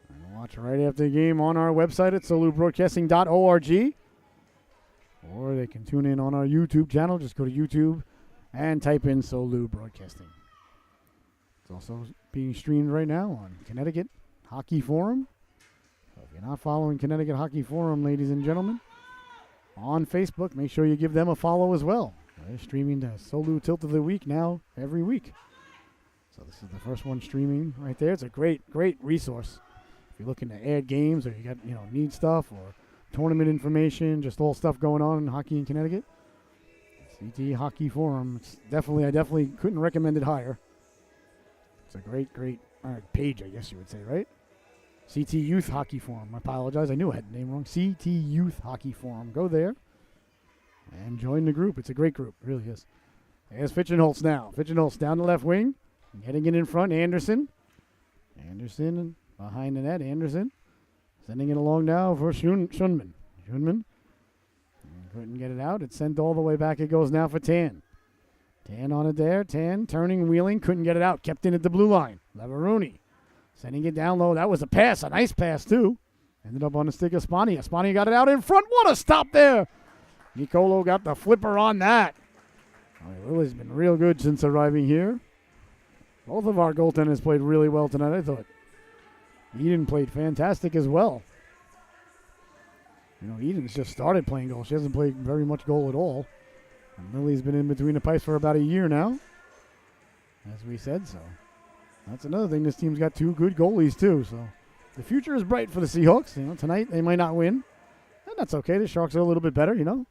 and watch right after the game on our website at solubroadcasting.org. Or they can tune in on our YouTube channel. Just go to YouTube and type in Solu Broadcasting. It's also being streamed right now on Connecticut Hockey Forum. So if you're not following Connecticut Hockey Forum, ladies and gentlemen, on Facebook, make sure you give them a follow as well. They're streaming the Solu Tilt of the Week now every week. So this is the first one streaming right there. It's a great resource. If you're looking to add games or you got, need stuff or tournament information, just all stuff going on in hockey in Connecticut. CT Hockey Forum. It's I definitely couldn't recommend it higher. It's a great page, I guess you would say, right? CT Youth Hockey Forum. I apologize. I knew I had the name wrong. CT Youth Hockey Forum. Go there and join the group. It's a great group. It really is. There's Fitchenholtz now. Fitchenholtz down the left wing. Getting it in front. Anderson behind the net. Anderson. Sending it along now for Schunman. Schunman couldn't get it out. It's sent all the way back. It goes now for Tan. Tan on it there. Tan turning, wheeling. Couldn't get it out. Kept in at the blue line. Leveroni sending it down low. That was a pass. A nice pass, too. Ended up on the stick of Spania. Spania got it out in front. What a stop there. Nicolo got the flipper on that. Lily's been real good since arriving here. Both of our goaltenders played really well tonight, I thought. Eden played fantastic as well. Eden's just started playing goal. She hasn't played very much goal at all. And Lily's been in between the pipes for about a year now, as we said. So that's another thing. This team's got 2 good goalies, too. So the future is bright for the Seahawks. Tonight they might not win. And that's okay. The Sharks are a little bit better, And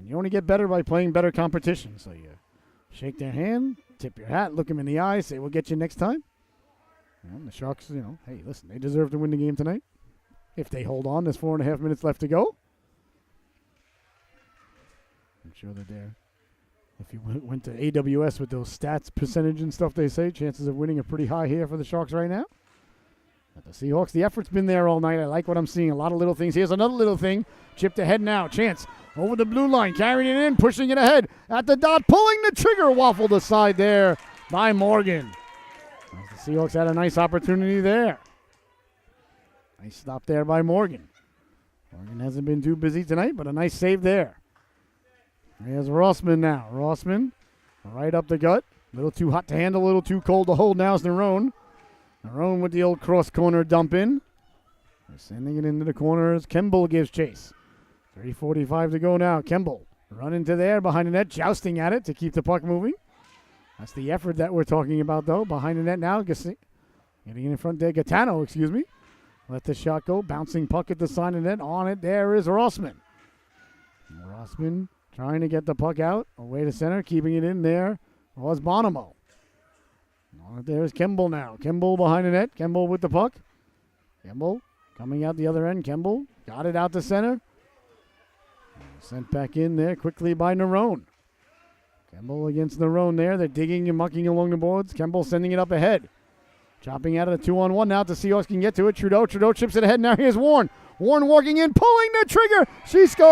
you only get better by playing better competition. So you shake their hand, tip your hat, look them in the eye, say, we'll get you next time. And the Sharks, hey, listen, they deserve to win the game tonight. If they hold on, there's 4.5 minutes left to go. I'm sure that if you went to AWS with those stats percentage and stuff they say, chances of winning are pretty high here for the Sharks right now. But the Seahawks, the effort's been there all night. I like what I'm seeing. A lot of little things. Here's another little thing. Chipped ahead now. Chance over the blue line. Carrying it in. Pushing it ahead. At the dot. Pulling the trigger. Waffled aside there by Morgan. The Seahawks had a nice opportunity there. Nice stop there by Morgan. Morgan hasn't been too busy tonight, but a nice save there. Here's Rossman now. Rossman right up the gut. A little too hot to handle, a little too cold to hold. Now is Nerone. Nerone with the old cross corner dump in. They're sending it into the corner as Kemble gives chase. 3:45 to go now. Kemble running to there behind the net, jousting at it to keep the puck moving. That's the effort that we're talking about, though. Behind the net now, getting in front there. Gaetano, excuse me. Let the shot go. Bouncing puck at the side of the net. On it, there is Rossman. Rossman trying to get the puck out. Away to center, keeping it in there was Bonomo. On it, there's Kemble now. Kemble behind the net. Kemble with the puck. Kemble coming out the other end. Kemble got it out to center. Sent back in there quickly by Nerone. Kemble against Nerone there. They're digging and mucking along the boards. Kemble sending it up ahead. Chopping out of the 2-on-1 now. The Seahawks can get to it. Trudeau chips it ahead. Now here's Warren. Warren walking in, pulling the trigger. She scores!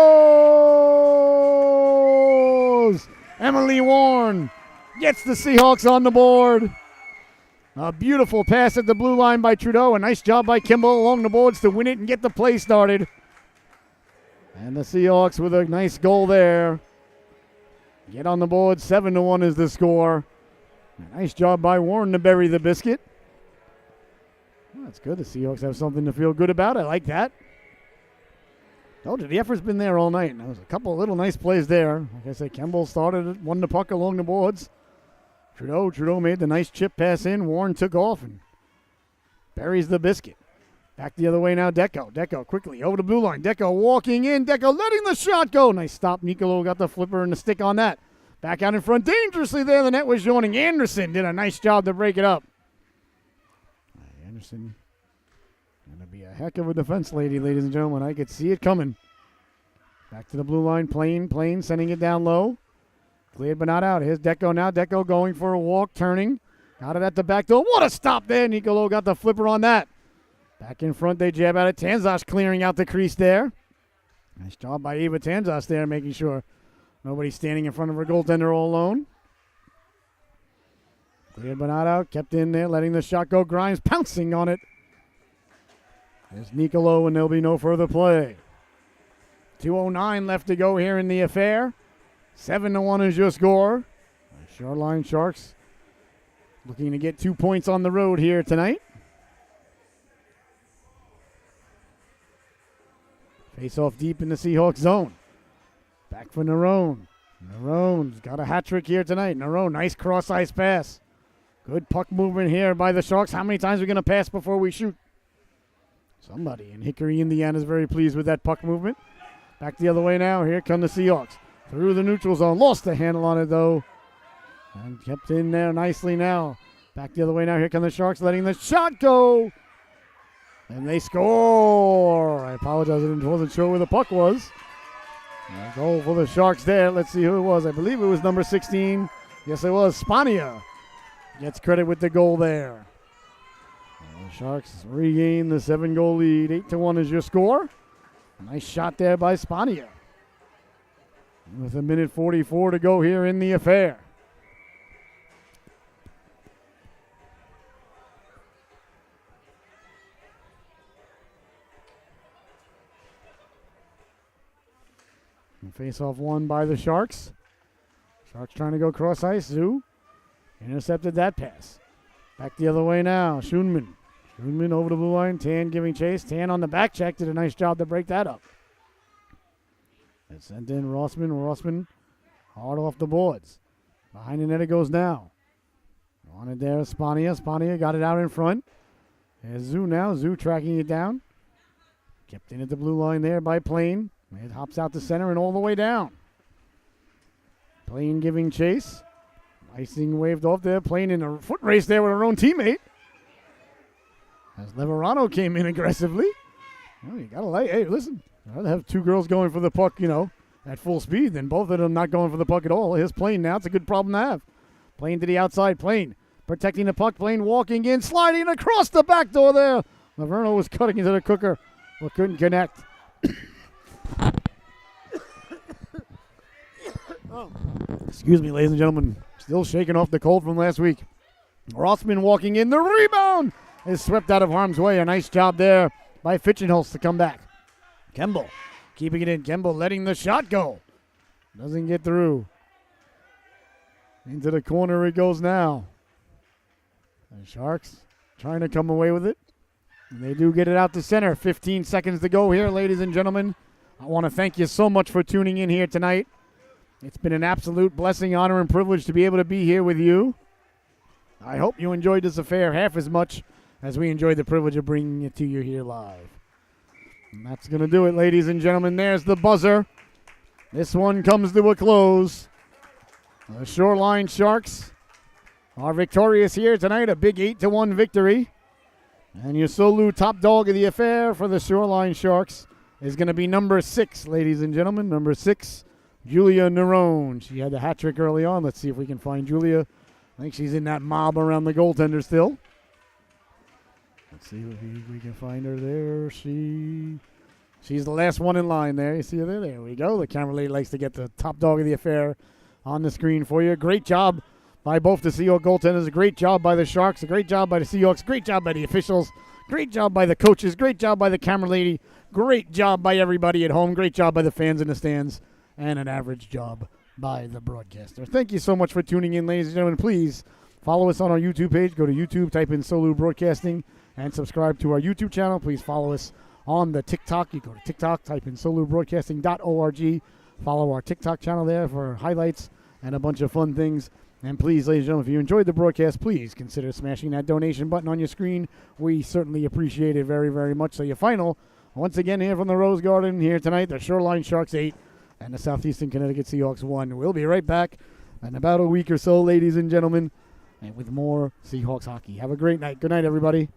Emily Warren gets the Seahawks on the board. A beautiful pass at the blue line by Trudeau. A nice job by Kimball along the boards to win it and get the play started. And the Seahawks with a nice goal there. Get on the board. 7-1 is the score. A nice job by Warren to bury the biscuit. Well, that's good. The Seahawks have something to feel good about. I like that. Told you, the effort's been there all night. There was a couple of little nice plays there. Like I said, Kemble started it, won the puck along the boards. Trudeau made the nice chip pass in. Warren took off and buries the biscuit. Back the other way now, Deco quickly over the blue line. Deco walking in. Deco letting the shot go. Nice stop. Nicolo got the flipper and the stick on that. Back out in front dangerously there. The net was yawning. Anderson did a nice job to break it up. Anderson going to be a heck of a defense lady, ladies and gentlemen. I could see it coming. Back to the blue line. Plain sending it down low. Cleared but not out. Here's Deco now. Deco going for a walk, turning. Got it at the back door. What a stop there. Nicolo got the flipper on that. Back in front, they jab at it. Tanzas clearing out the crease there. Nice job by Eva Tanzas there, making sure nobody's standing in front of her goaltender all alone. Cleared but not out. Kept in there, letting the shot go. Grimes pouncing on it. There's Nicolo, and there'll be no further play. 2:09 left to go here in the affair. 7-1 is your score. Shoreline Sharks looking to get 2 points on the road here tonight. Face off deep in the Seahawks zone. Back for Nerone. Nerone's got a hat trick here tonight. Nerone, nice cross-ice pass. Good puck movement here by the Sharks. How many times are we going to pass before we shoot? Somebody in Hickory, Indiana is very pleased with that puck movement. Back the other way now. Here come the Seahawks. Through the neutral zone. Lost the handle on it, though. And kept in there nicely now. Back the other way now. Here come the Sharks letting the shot go. And they score. I apologize. I wasn't sure where the puck was. A goal for the Sharks there. Let's see who it was. I believe it was number 16. Yes, it was. Spania gets credit with the goal there. And the Sharks regain the 7-goal lead. 8-1 is your score. A nice shot there by Spania. With 1:44 to go here in the affair. Face-off won by the Sharks. Sharks trying to go cross-ice. Zoo intercepted that pass. Back the other way now. Schoonman over the blue line. Tan giving chase. Tan on the back check. Did a nice job to break that up. It's sent in Rossman. Rossman hard off the boards. Behind the net it goes now. On it there, Spania. Spania got it out in front. There's Zoo now. Zoo tracking it down. Kept in at the blue line there by Plain. It hops out to center and all the way down. Plain giving chase. Icing waved off there. Plain in a foot race there with her own teammate. As Leverano came in aggressively. Well, you gotta like, hey, listen. I'd rather have two girls going for the puck, at full speed than both of them not going for the puck at all. Here's Plain now. It's a good problem to have. Plain to the outside. Plain protecting the puck. Plain walking in, sliding across the back door there. Leverano was cutting into the cooker, but couldn't connect. Excuse me, ladies and gentlemen. Still shaking off the cold from last week. Rossman walking in. The rebound is swept out of harm's way. A nice job there by Fitchenholz to come back. Kemble keeping it in. Kemble letting the shot go. Doesn't get through. Into the corner it goes now. The Sharks trying to come away with it. And they do get it out to center. 15 seconds to go here, ladies and gentlemen. I want to thank you so much for tuning in here tonight. It's been an absolute blessing, honor, and privilege to be able to be here with you. I hope you enjoyed this affair half as much as we enjoyed the privilege of bringing it to you here live. And that's going to do it, ladies and gentlemen. There's the buzzer. This one comes to a close. The Shoreline Sharks are victorious here tonight, a big 8-1 victory. And your Solu top dog of the affair for the Shoreline Sharks is going to be number 6, ladies and gentlemen. Number 6, Julia Nerone. She had the hat trick early on. Let's see if we can find Julia. I think she's in that mob around the goaltender still. Let's see if we can find her there. She's the last one in line there. You see her there? There we go. The camera lady likes to get the top dog of the affair on the screen for you. Great job by both the Seahawks goaltenders. A great job by the Sharks. A great job by the Seahawks. Great job by the officials. Great job by the coaches. Great job by the camera lady. Great job by everybody at home. Great job by the fans in the stands. And an average job by the broadcaster. Thank you so much for tuning in, ladies and gentlemen. Please follow us on our YouTube page. Go to YouTube, type in Solu Broadcasting, and subscribe to our YouTube channel. Please follow us on the TikTok. You go to TikTok, type in solubroadcasting.org. Follow our TikTok channel there for highlights and a bunch of fun things. And please, ladies and gentlemen, if you enjoyed the broadcast, please consider smashing that donation button on your screen. We certainly appreciate it very, very much. So your final, once again, here from the Rose Garden here tonight, the Shoreline Sharks 8 and the Southeastern Connecticut Seahawks 1. We'll be right back in about a week or so, ladies and gentlemen, and with more Seahawks hockey. Have a great night. Good night, everybody.